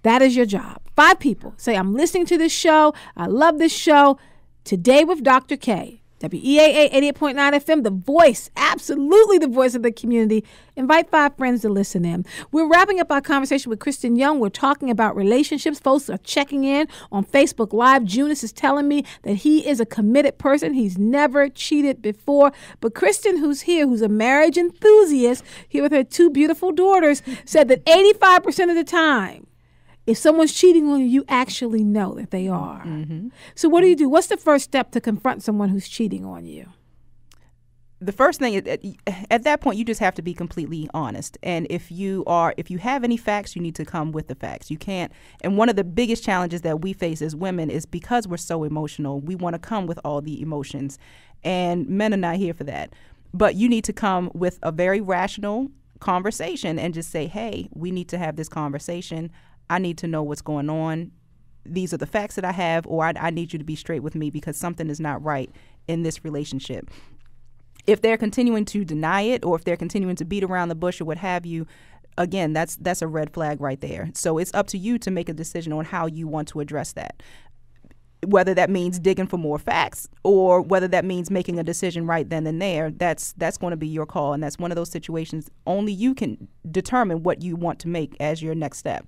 A: That is your job. 5 people. Say, I'm listening to this show. I love this show. Today with Dr. Kaye. WEAA 88.9 FM, the voice, absolutely the voice of the community. Invite 5 friends to listen in. We're wrapping up our conversation with Kristen Young. We're talking about relationships. Folks are checking in on Facebook Live. Jonas is telling me that he is a committed person. He's never cheated before. But Kristen, who's here, who's a marriage enthusiast, here with her 2 beautiful daughters, said that 85% of the time, if someone's cheating on you, you actually know that they are. Mm-hmm. So what do you do? What's the first step to confront someone who's cheating on you?
D: The first thing is, at that point, you just have to be completely honest. And if you have any facts, you need to come with the facts. You can't. And one of the biggest challenges that we face as women is because we're so emotional, we want to come with all the emotions. And men are not here for that. But you need to come with a very rational conversation and just say, hey, we need to have this conversation. I need to know what's going on. These are the facts that I have, or I need you to be straight with me because something is not right in this relationship. If they're continuing to deny it, or if they're continuing to beat around the bush or what have you, again, that's a red flag right there. So it's up to you to make a decision on how you want to address that. Whether that means digging for more facts or whether that means making a decision right then and there, that's going to be your call. And that's one of those situations only you can determine what you want to make as your next step.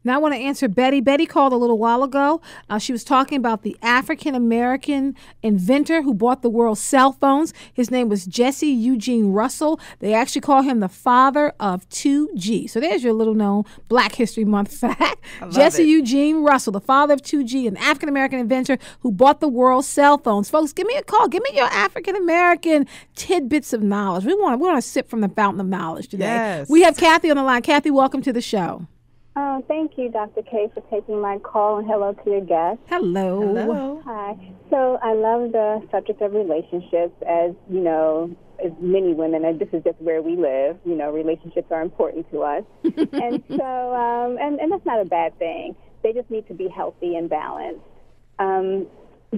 A: Now I want to answer Betty. Betty called a little while ago. She was talking about the African-American inventor who bought the world's cell phones. His name was Jesse Eugene Russell. They actually call him the father of 2G. So there's your little known Black History Month fact. Jesse Eugene Russell, the father of 2G, an African-American inventor who bought the world's cell phones. Folks, give me a call. Give me your African-American tidbits of knowledge. We want to sip from the fountain of knowledge today.
D: Yes.
A: We have Kathy on the line. Kathy, welcome to the show.
I: Oh, thank you, Dr. Kaye, for taking my call, and hello to your guests.
A: Hello.
I: Hello. Hi. So I love the subject of relationships. As you know, as many women, and this is just where we live, you know, relationships are important to us. And so, and that's not a bad thing. They just need to be healthy and balanced.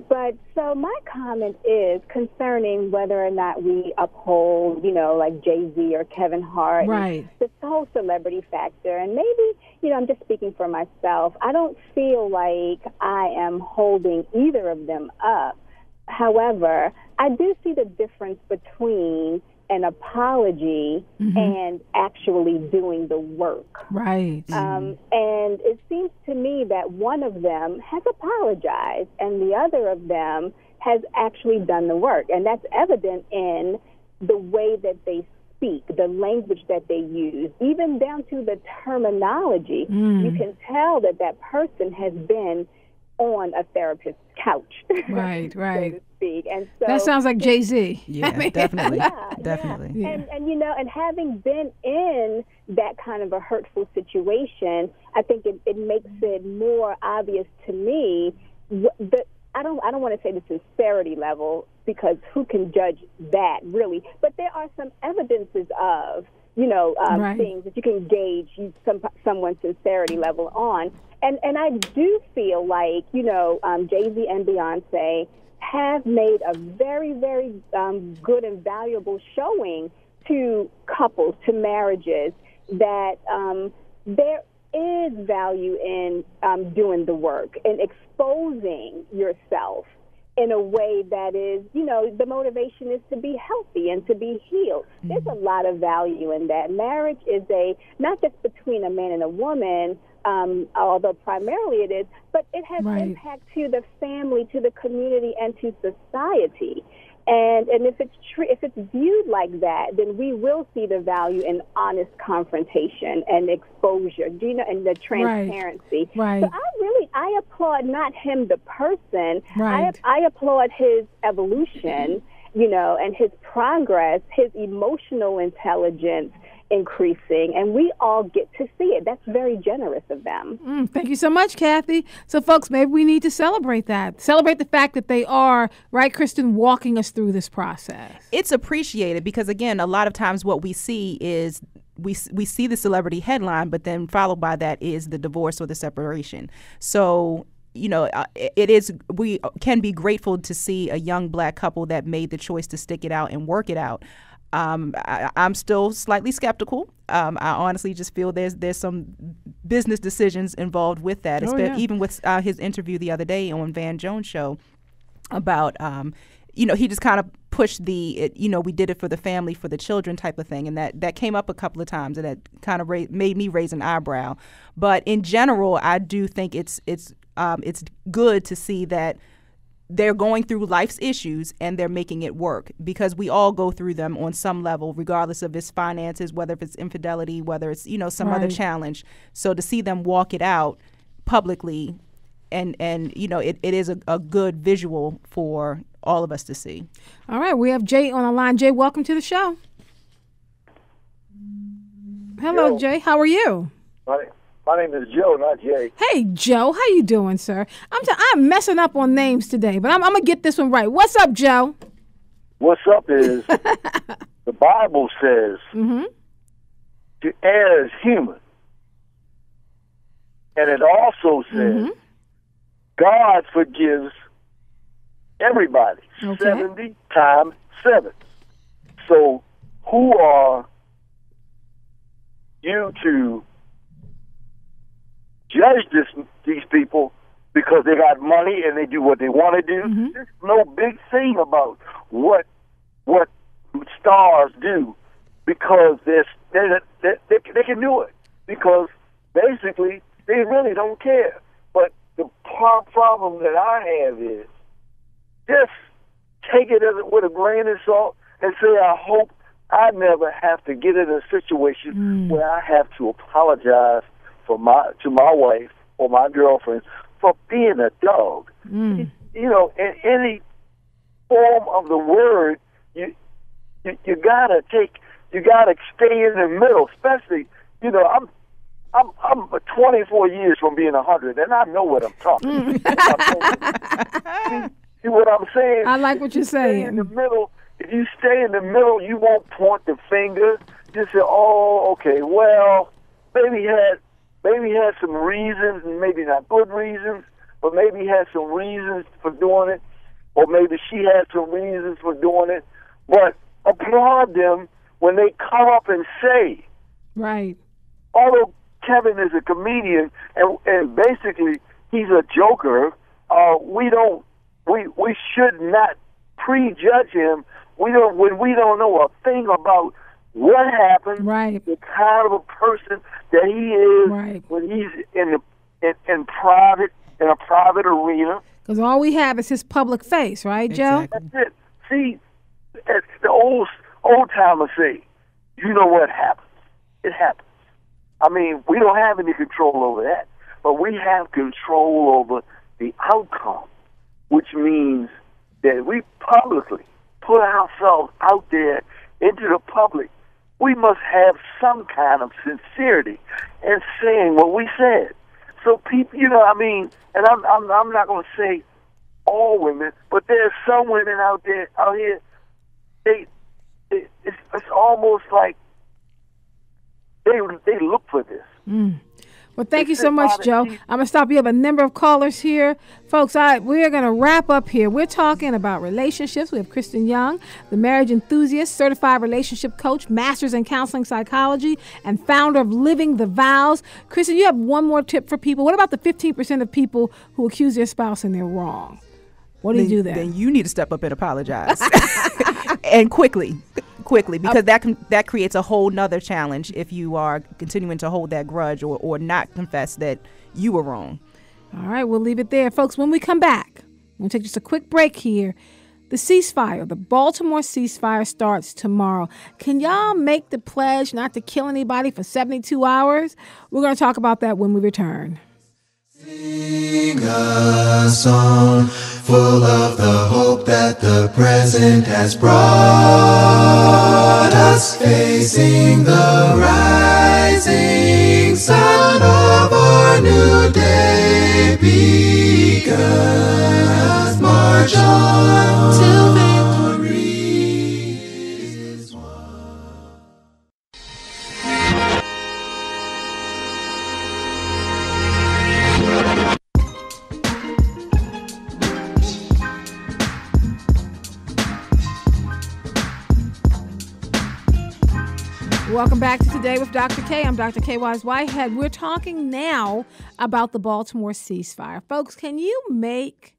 I: But so my comment is concerning whether or not we uphold, you know, like Jay-Z or Kevin Hart,
A: right?
I: This whole celebrity factor. And maybe, you know, I'm just speaking for myself. I don't feel like I am holding either of them up. However, I do see the difference between an apology and actually doing the work.
A: Right.
I: And it seems to me that one of them has apologized and the other of them has actually done the work. And that's evident in the way that they speak, the language that they use, even down to the terminology. You can tell that that person has been on a therapist's couch.
A: Right, right.
I: So to speak. And so
A: that sounds like Jay-Z.
D: Yeah, definitely. Definitely.
I: Yeah. And you know, and having been in that kind of a hurtful situation, I think it makes it more obvious to me that I don't want to say the sincerity level, because who can judge that really? But there are some evidences of, you know, things that you can gauge someone's sincerity level on. And I do feel like, you know, Jay-Z and Beyonce have made a very, very good and valuable showing to couples, to marriages, that there is value in doing the work and exposing yourself in a way that is, you know, the motivation is to be healthy and to be healed. There's a lot of value in that. Marriage is not just between a man and a woman, although primarily it is, but it has impact to the family, to the community, and to society. And if it's viewed like that, then we will see the value in honest confrontation and exposure, you know, and the transparency.
A: Right.
I: So I applaud not him the person.
A: Right.
I: I applaud his evolution, you know, and his progress, his emotional intelligence increasing, and we all get to see it. That's very generous of them.
A: Thank you so much, Kathy. So, folks, maybe we need to celebrate that. Celebrate the fact that they are, right, Kristen, walking us through this process.
D: It's appreciated because, again, a lot of times what we see is we see the celebrity headline, but then followed by that is the divorce or the separation. So, you know, we can be grateful to see a young Black couple that made the choice to stick it out and work it out. I'm still slightly skeptical. I honestly just feel there's some business decisions involved with that, even with his interview the other day on Van Jones' show about he just kind of pushed we did it for the family, for the children type of thing. And that came up a couple of times, and that kind of made me raise an eyebrow. But in general, I do think it's good to see that they're going through life's issues and they're making it work, because we all go through them on some level, regardless of its finances, whether it's infidelity, whether it's, some other challenge. So to see them walk it out publicly and it is a good visual for all of us to see. All right, we have Jay on the line. Jay, welcome to the show. Hello, Jay. How are you?
J: My name is Joe, not Jay.
A: Hey, Joe. How you doing, sir? I'm messing up on names today, but I'm going to get this one right. What's up, Joe?
J: What's up is the Bible says to err is human. And it also says God forgives everybody 70 times 7. So who are you to judge these people because they got money and they do what they want to do? There's no big thing about what stars do, because they can do it because basically they really don't care. But the problem that I have is just take it with a grain of salt and say, I hope I never have to get in a situation where I have to apologize to my wife or my girlfriend for being a dog. In any form of the word, you gotta stay in the middle. Especially, I'm 24 years from being 100, and I know what I'm talking about. See what I'm saying?
A: I like what you're saying.
J: In the middle. If you stay in the middle, you won't point the finger. Just say, "Oh, okay. Well, maybe he had some reasons, and maybe not good reasons, but maybe he had some reasons for doing it, or maybe she had some reasons for doing it." But applaud them when they come up and say,
A: right.
J: Although Kevin is a comedian and basically he's a joker, we should not prejudge him. When we don't know a thing about what happened, the kind of a person that he is when he's in a private arena.
A: Because all we have is his public face, right, Joe?
J: That's it. See, as the old timers say, you know what happens. It happens. I mean, we don't have any control over that, but we have control over the outcome, which means that we publicly put ourselves out there into the public. We must have some kind of sincerity in saying what we said. So people, and I'm not going to say all women, but there's some women out here. It's almost like they look for this.
A: Well, thank you so much, Joe. I'm going to stop. You have a number of callers here. Folks, we are going to wrap up here. We're talking about relationships. We have Kristen Young, the Marriage Enthusiast, certified relationship coach, master's in counseling psychology, and founder of Living the Vows. Kristen, you have one more tip for people. What about the 15% of people who accuse their spouse and they're wrong? What do you do then?
D: Then you need to step up and apologize. And quickly, because that creates a whole nother challenge if you are continuing to hold that grudge or not confess that you were wrong.
A: All right, we'll leave it there. Folks, when we come back, we'll take just a quick break here. The ceasefire, the Baltimore ceasefire starts tomorrow. Can y'all make the pledge not to kill anybody for 72 hours? We're going to talk about that when we return.
F: Sing a song full of the hope that the present has brought us, facing the rising sun of our new day begun. March on till victory is won.
A: Welcome back to Today with Dr. Kaye. I'm Dr. Kaye Whitehead. We're talking now about the Baltimore ceasefire. Folks, can you make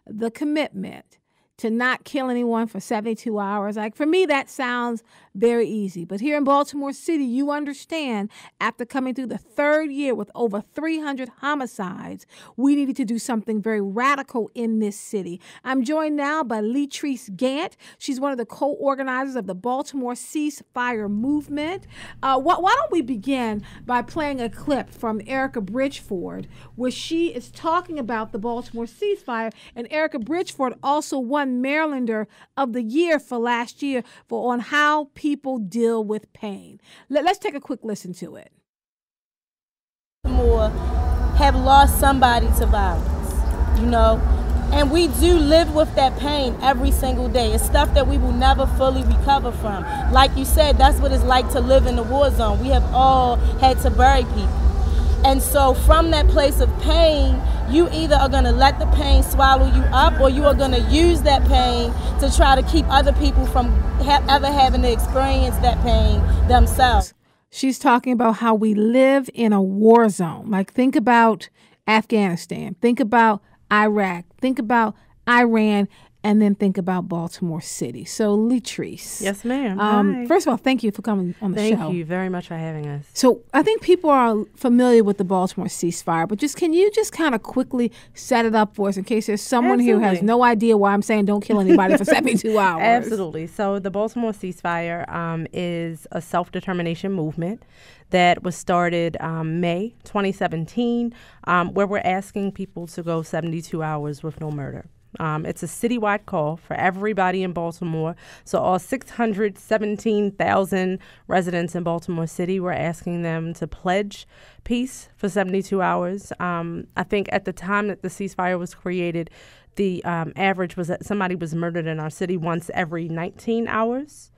A: the commitment to not kill anyone for 72 hours. Like, for me, that sounds very easy. But here in Baltimore City, you understand, after coming through the third year with over 300 homicides, we needed to do something very radical in this city. I'm joined now by Leatrice Gant. She's one of the co-organizers of the Baltimore Ceasefire Movement. Why don't we begin by playing a clip from Erica Bridgeford, where she is talking about the Baltimore ceasefire. And Erica Bridgeford also won Marylander of the Year for last year on how people deal with pain. Let's take a quick listen to it.
K: More have lost somebody to violence, you know, and we do live with that pain every single day. It's stuff that we will never fully recover from. Like you said, that's what it's like to live in a war zone. We have all had to bury people. And so from that place of pain, you either are going to let the pain swallow you up, or you are going to use that pain to try to keep other people from ever having to experience that pain themselves.
A: She's talking about how we live in a war zone. Like, think about Afghanistan, think about Iraq, think about Iran, and then think about Baltimore City. So, Leatrice.
L: Yes, ma'am. Hi.
A: First of all, thank you for coming on the show.
L: Thank you very much for having us.
A: So, I think people are familiar with the Baltimore ceasefire, but can you just kind of quickly set it up for us in case there's someone here who has no idea why I'm saying don't kill anybody for 72 hours?
L: Absolutely. So, the Baltimore ceasefire is a self-determination movement that was started May 2017, where we're asking people to go 72 hours with no murder. It's a citywide call for everybody in Baltimore. So all 617,000 residents in Baltimore City, we're asking them to pledge peace for 72 hours. I think at the time that the ceasefire was created, the average was that somebody was murdered in our city once every 19 hours.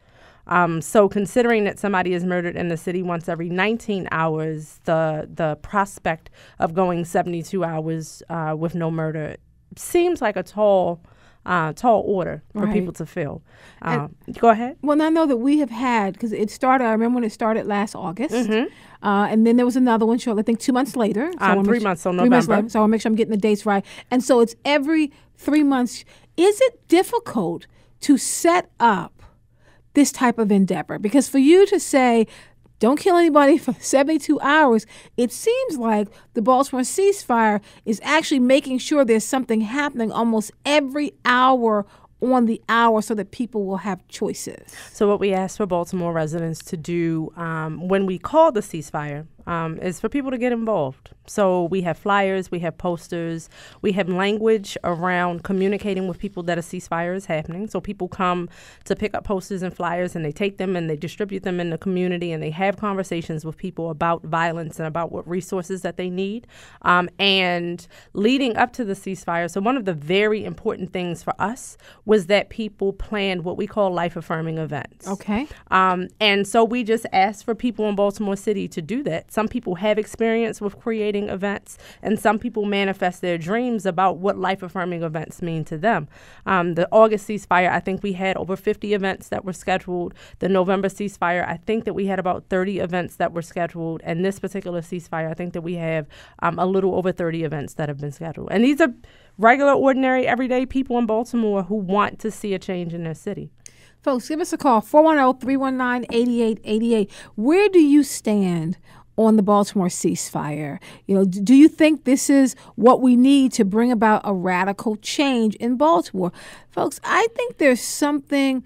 L: So considering that somebody is murdered in the city once every 19 hours, the prospect of going 72 hours with no murder seems like a tall order for people to fill. Go ahead.
A: Well, I know that we have had, because it started, I remember when it started last August, and then there was another one shortly, I think 2 months later. So
L: 3 months, so November.
A: 3 months later, so I want to make sure I'm getting the dates right. And so it's every 3 months. Is it difficult to set up this type of endeavor? Because for you to say, don't kill anybody for 72 hours, it seems like the Baltimore ceasefire is actually making sure there's something happening almost every hour on the hour so that people will have choices.
L: So what we asked for Baltimore residents to do when we call the ceasefire is for people to get involved. So we have flyers, we have posters, we have language around communicating with people that a ceasefire is happening. So people come to pick up posters and flyers, and they take them and they distribute them in the community, and they have conversations with people about violence and about what resources that they need. And leading up to the ceasefire, so one of the very important things for us was that people planned what we call life-affirming events.
A: Okay.
L: And so we just asked for people in Baltimore City to do that. Some people have experience with creating events, and some people manifest their dreams about what life-affirming events mean to them. The August ceasefire, I think we had over 50 events that were scheduled. The November ceasefire, I think that we had about 30 events that were scheduled. And this particular ceasefire, I think that we have a little over 30 events that have been scheduled. And these are regular, ordinary, everyday people in Baltimore who want to see a change in their city.
A: Folks, give us a call, 410-319-8888. Where do you stand on the Baltimore ceasefire? You know, do you think this is what we need to bring about a radical change in Baltimore? Folks, I think there's something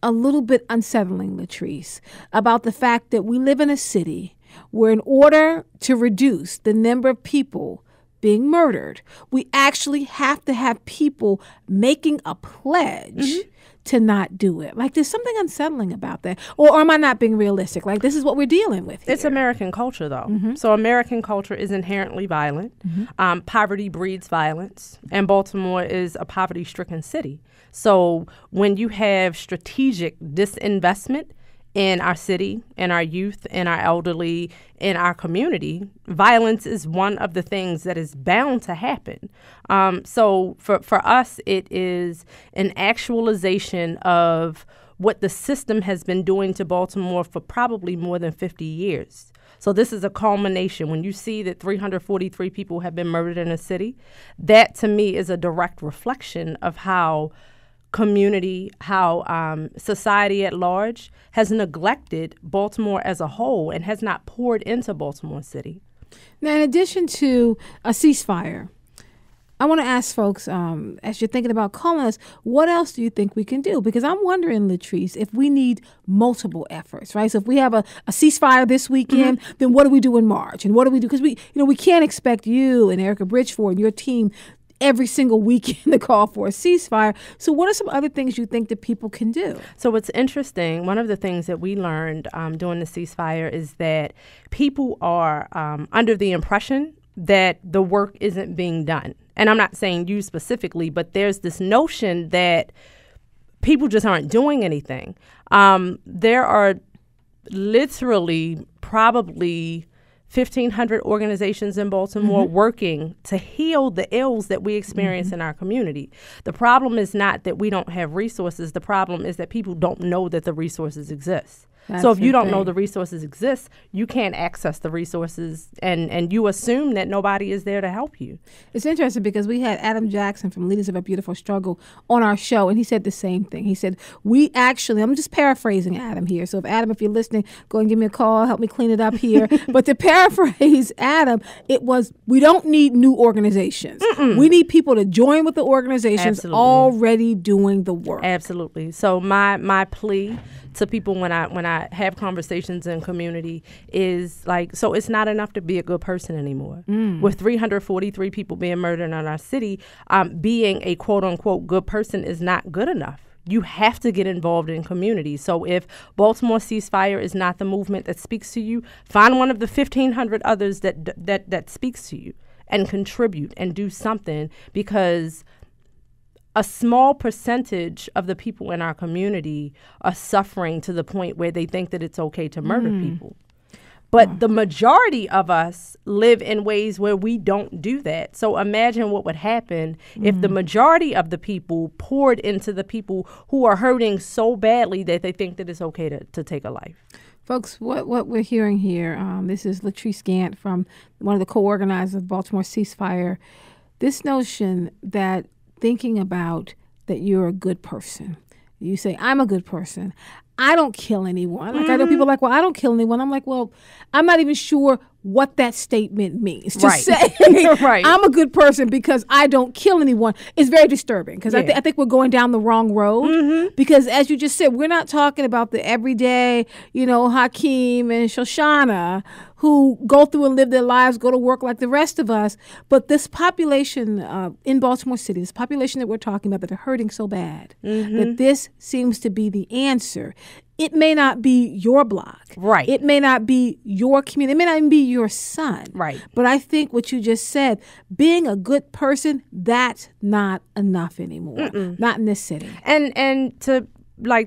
A: a little bit unsettling, Leatrice, about the fact that we live in a city where, in order to reduce the number of people being murdered, we actually have to have people making a pledge to not do it. Like, there's something unsettling about that. Or am I not being realistic? Like, this is what we're dealing with here.
L: It's American culture, though. So American culture is inherently violent. Poverty breeds violence. And Baltimore is a poverty-stricken city. So when you have strategic disinvestment in our city, in our youth, in our elderly, in our community, violence is one of the things that is bound to happen. So for us, it is an actualization of what the system has been doing to Baltimore for probably more than 50 years. So this is a culmination. When you see that 343 people have been murdered in a city, that to me is a direct reflection of how community, how society at large has neglected Baltimore as a whole and has not poured into Baltimore City.
A: Now, in addition to a ceasefire, I want to ask folks, as you're thinking about calling us, what else do you think we can do? Because I'm wondering, Latrice, if we need multiple efforts, right? So if we have a ceasefire this weekend, then what do we do in March? And what do we do? Because we can't expect you and Erica Bridgeford and your team every single weekend to call for a ceasefire. So what are some other things you think that people can do?
L: So what's interesting, one of the things that we learned during the ceasefire is that people are under the impression that the work isn't being done. And I'm not saying you specifically, but there's this notion that people just aren't doing anything. There are literally probably 1,500 organizations in Baltimore working to heal the ills that we experience in our community. The problem is not that we don't have resources. The problem is that people don't know that the resources exist. So if you don't know the resources exist, you can't access the resources, and you assume that nobody is there to help you.
A: It's interesting because we had Adam Jackson from Leaders of a Beautiful Struggle on our show, and he said the same thing. He said, we actually, I'm just paraphrasing Adam here. So if Adam, if you're listening, go and give me a call, help me clean it up here. But to paraphrase Adam, it was, we don't need new organizations. We need people to join with the organizations already doing the work.
L: Absolutely. So my plea to people when I have conversations in community is like, so it's not enough to be a good person anymore. With 343 people being murdered in our city, being a quote unquote good person is not good enough. You have to get involved in community. So if Baltimore Ceasefire is not the movement that speaks to you, find one of the 1,500 others that speaks to you and contribute and do something, because a small percentage of the people in our community are suffering to the point where they think that it's okay to murder people. But the majority of us live in ways where we don't do that. So imagine what would happen if the majority of the people poured into the people who are hurting so badly that they think that it's okay to take a life.
A: Folks, what we're hearing here, this is Latrice Gant from one of the co-organizers of Baltimore Ceasefire. This notion that thinking about that you're a good person. You say, I'm a good person. I don't kill anyone. Like I know people are like, well, I don't kill anyone. I'm like, well, I'm not even sure what that statement means. To say I'm a good person because I don't kill anyone is very disturbing, because I think we're going down the wrong road. Because as you just said, we're not talking about the everyday, Hakeem and Shoshana who go through and live their lives, go to work like the rest of us. But this population in Baltimore City, this population that we're talking about that are hurting so bad, that this seems to be the answer. It may not be your block. Right. It may not be your community. It may not even be your son. Right. But I think what you just said, being a good person, that's not enough anymore. Not in this city.
L: And to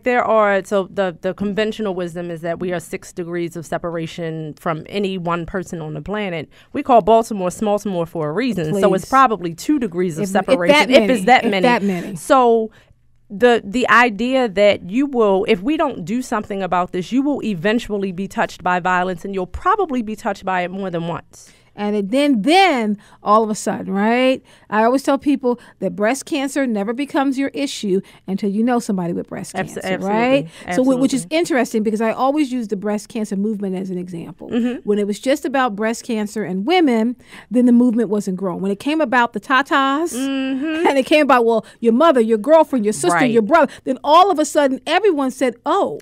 L: there are, so the conventional wisdom is that we are 6 degrees of separation from any one person on the planet. We call Baltimore Smaltimore for a reason. So it's probably 2 degrees of separation, if it's that many. So the idea that you will, if we don't do something about this, you will eventually be touched by violence, and you'll probably be touched by it more than once.
A: And then all of a sudden, right? I always tell people that breast cancer never becomes your issue until you know somebody with breast cancer, right? So which is interesting, because I always use the breast cancer movement as an example. When it was just about breast cancer and women, then the movement wasn't growing. When it came about the tatas, and it came about, well, your mother, your girlfriend, your sister, your brother, then all of a sudden everyone said, oh,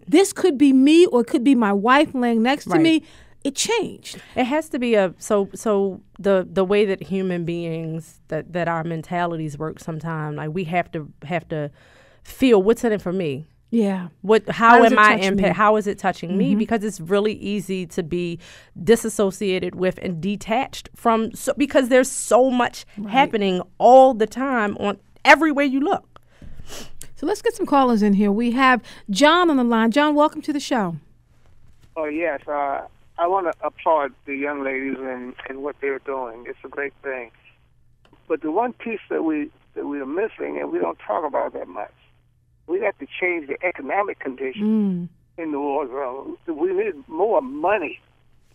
A: this could be me, or it could be my wife laying next to me. It changed.
L: It has to be so the way that human beings, that our mentalities work sometimes, like we have to feel, what's in it for me?
A: Yeah.
L: How am I impacted? How is it touching me? Because it's really easy to be disassociated with and detached from, because there's so much happening all the time on everywhere you look.
A: So let's get some callers in here. We have John on the line. John, welcome to the show.
M: Oh, yes. I want to applaud the young ladies and what they're doing. It's a great thing. But the one piece that we are missing, and we don't talk about that much, we have to change the economic conditions in the war zone. We need more money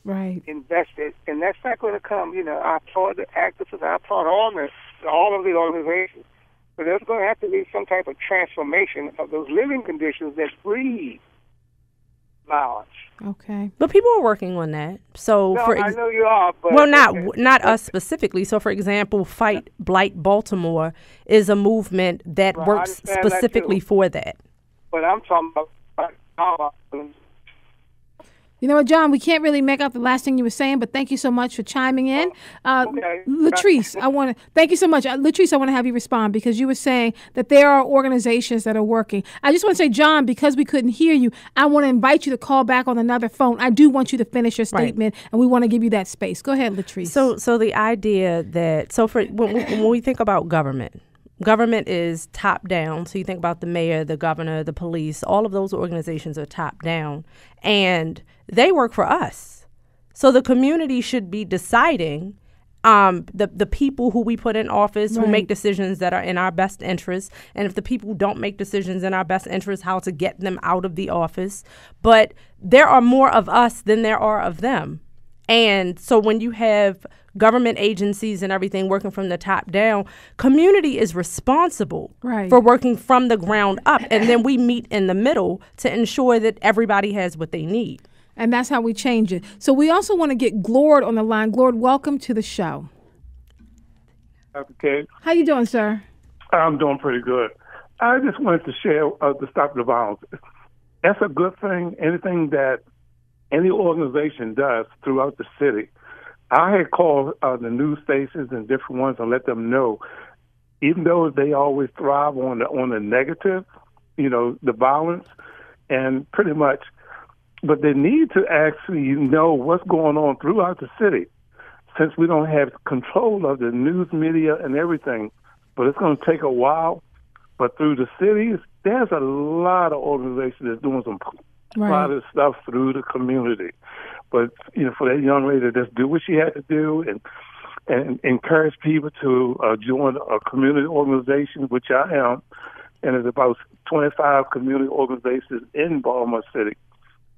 M: invested, and that's not going to come. I applaud the activists. I applaud all of the organizations. But there's going to have to be some type of transformation of those living conditions that breed violence.
A: Okay.
L: But people are working on that. So
M: No, I know you are, but
L: well, not us specifically. So, for example, Fight Blight Baltimore is a movement that
M: Right, I
L: works
M: understand that
L: specifically
M: too.
L: for that.
M: But I'm talking about
A: You know what, John? We can't really make out the last thing you were saying, but thank you so much for chiming in. Latrice, thank you so much. Latrice, I want to have you respond because you were saying that there are organizations that are working. I just want to say, John, because we couldn't hear you, I want to invite you to call back on another phone. I do want you to finish your statement, and we want to give you that space. Go ahead, Latrice.
L: So the idea that, when we think about government is top down. So you think about the mayor, the governor, the police, all of those organizations are top down, and they work for us. So the community should be deciding the people who we put in office, who make decisions that are in our best interest, and if the people don't make decisions in our best interest, how to get them out of the office. But there are more of us than there are of them. And so when you have government agencies and everything working from the top down, community is responsible for working from the ground up. And then we meet in the middle to ensure that everybody has what they need.
A: And that's how we change it. So we also want to get Glord on the line. Glord, welcome to the show.
N: Dr. Kaye.
A: How you doing, sir?
N: I'm doing pretty good. I just wanted to share to stop the violence. That's a good thing. Anything that any organization does throughout the city. I had called the news stations and different ones and let them know, even though they always thrive on the negative, the violence, and pretty much, but they need to actually know what's going on throughout the city, since we don't have control of the news media and everything. But it's going to take a while. But through the cities, there's a lot of organizations that's doing some a lot of stuff through the community. But, for that young lady to just do what she had to do and encourage people to join a community organization, which I am, and there's about 25 community organizations in Baltimore City.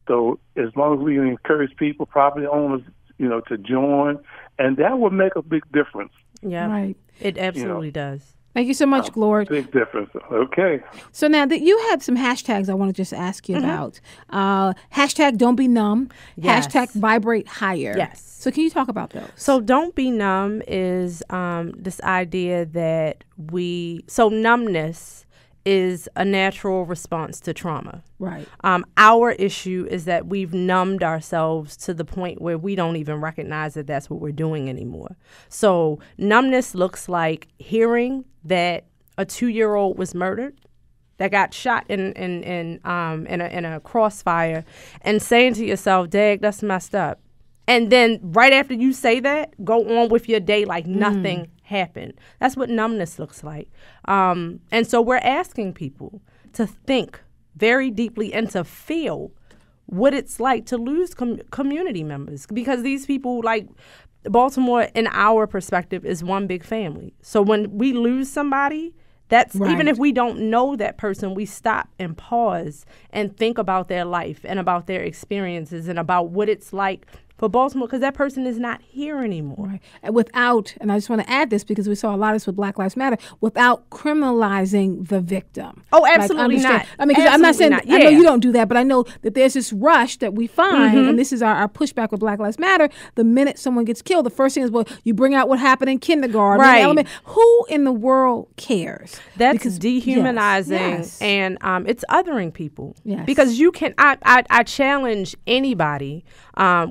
N: So as long as we encourage people, property owners, to join, and that will make a big difference.
L: Yeah,
A: right.
L: It absolutely does.
A: Thank you so much, Glord.
N: Big difference. Okay.
A: So now that you had some hashtags I want to just ask you about. Hashtag don't be numb.
L: Yes.
A: Hashtag vibrate higher.
L: Yes.
A: So can you talk about those?
L: So don't be numb is this idea that numbness is a natural response to trauma.
A: Right.
L: Our issue is that we've numbed ourselves to the point where we don't even recognize that that's what we're doing anymore. So numbness looks like hearing that a 2-year-old was murdered, that got shot in a crossfire, and saying to yourself, "Dag, that's messed up." And then right after you say that, go on with your day like nothing happened. That's what numbness looks like. And so we're asking people to think very deeply and to feel what it's like to lose community members, because these people, like Baltimore, in our perspective, is one big family. So when we lose somebody, that's even if we don't know that person, we stop and pause and think about their life and about their experiences and about what it's like for Baltimore, because that person is not here anymore.
A: Right. And I just want to add this because we saw a lot of this with Black Lives Matter, without criminalizing the victim.
L: Oh, absolutely not.
A: I mean, because I'm not saying, I know you don't do that, but I know that there's this rush that we find, and this is our pushback with Black Lives Matter. The minute someone gets killed, the first thing is, well, you bring out what happened in kindergarten.
L: Right.
A: Who in the world cares?
L: That's dehumanizing, and it's othering people.
A: Yes.
L: Because you can, I challenge anybody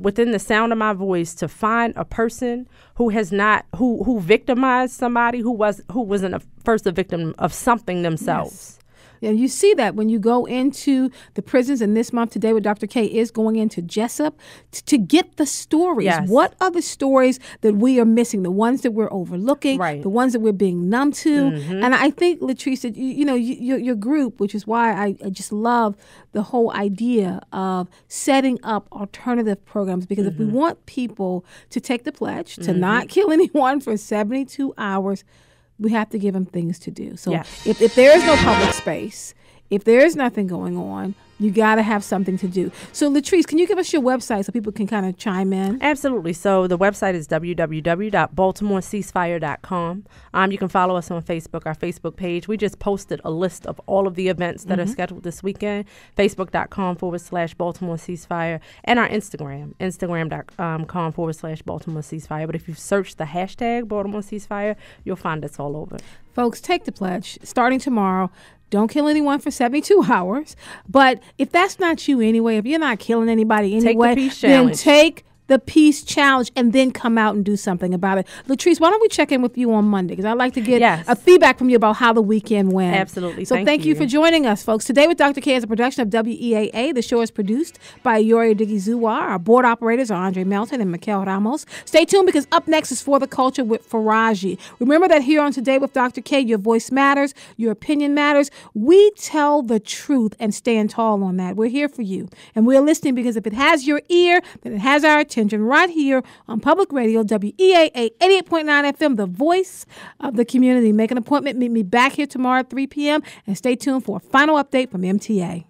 L: within the sound of my voice to find a person who has not, who victimized somebody who wasn't first a victim of something themselves.
A: Yes. And you see that when you go into the prisons, and this month today with Dr. Kaye is going into Jessup to get the stories.
L: Yes.
A: What are the stories that we are missing? The ones that we're overlooking, the ones that we're being numb to. And I think, Latrice, that your group, which is why I just love the whole idea of setting up alternative programs, because if we want people to take the pledge to not kill anyone for 72 hours, we have to give them things to do. So if there is no public space, if there is nothing going on, you got to have something to do. So, Latrice, can you give us your website so people can kind of chime in?
L: Absolutely. So the website is www.baltimoreceasefire.com. You can follow us on Facebook, our Facebook page. We just posted a list of all of the events that are scheduled this weekend, facebook.com/Baltimore Ceasefire, and our Instagram, instagram.com/Baltimore Ceasefire. But if you search the hashtag Baltimore Ceasefire, you'll find us all over.
A: Folks, take the pledge starting tomorrow. Don't kill anyone for 72 hours. But if that's not you anyway, if you're not killing anybody anyway, then take the peace challenge and then come out and do something about it. Latrice, why don't we check in with you on Monday? Because I'd like to get a feedback from you about how the weekend went.
L: Absolutely.
A: So thank you for joining us, folks. Today with Dr. Kaye is a production of WEAA. The show is produced by Yoria Digizuwa. Our board operators are Andre Melton and Mikel Ramos. Stay tuned because up next is For the Culture with Faraji. Remember that here on Today with Dr. Kaye, your voice matters, your opinion matters. We tell the truth and stand tall on that. We're here for you. And we're listening because if it has your ear, then it has our attention. Right here on Public Radio, WEAA 88.9 FM, the voice of the community. Make an appointment. Meet me back here tomorrow at 3 p.m. and stay tuned for a final update from MTA.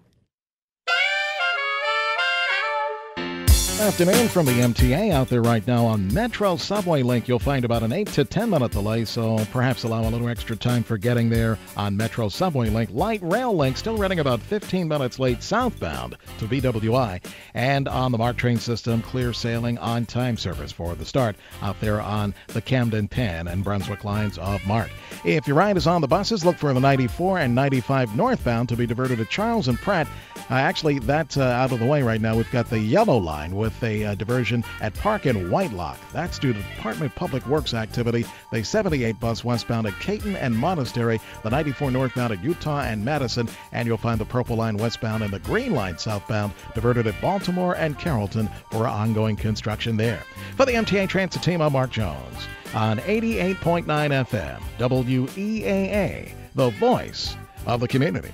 T: Afternoon from the MTA out there right now on Metro Subway Link. You'll find about an 8 to 10 minute delay, so perhaps allow a little extra time for getting there on Metro Subway Link. Light Rail Link still running about 15 minutes late southbound to BWI. And on the MARC train system, clear sailing on time service for the start out there on the Camden Penn and Brunswick lines of MARC. If your ride is on the buses, look for the 94 and 95 northbound to be diverted to Charles and Pratt. Actually, that's out of the way right now. We've got the yellow line with a diversion at Park and Whitelock. That's due to Department of Public Works activity. The 78 bus westbound at Caton and Monastery, the 94 northbound at Utah and Madison, and you'll find the purple line westbound and the green line southbound diverted at Baltimore and Carrollton for ongoing construction there. For the MTA Transit team, I'm Mark Jones on 88.9 FM, WEAA, the voice of the community.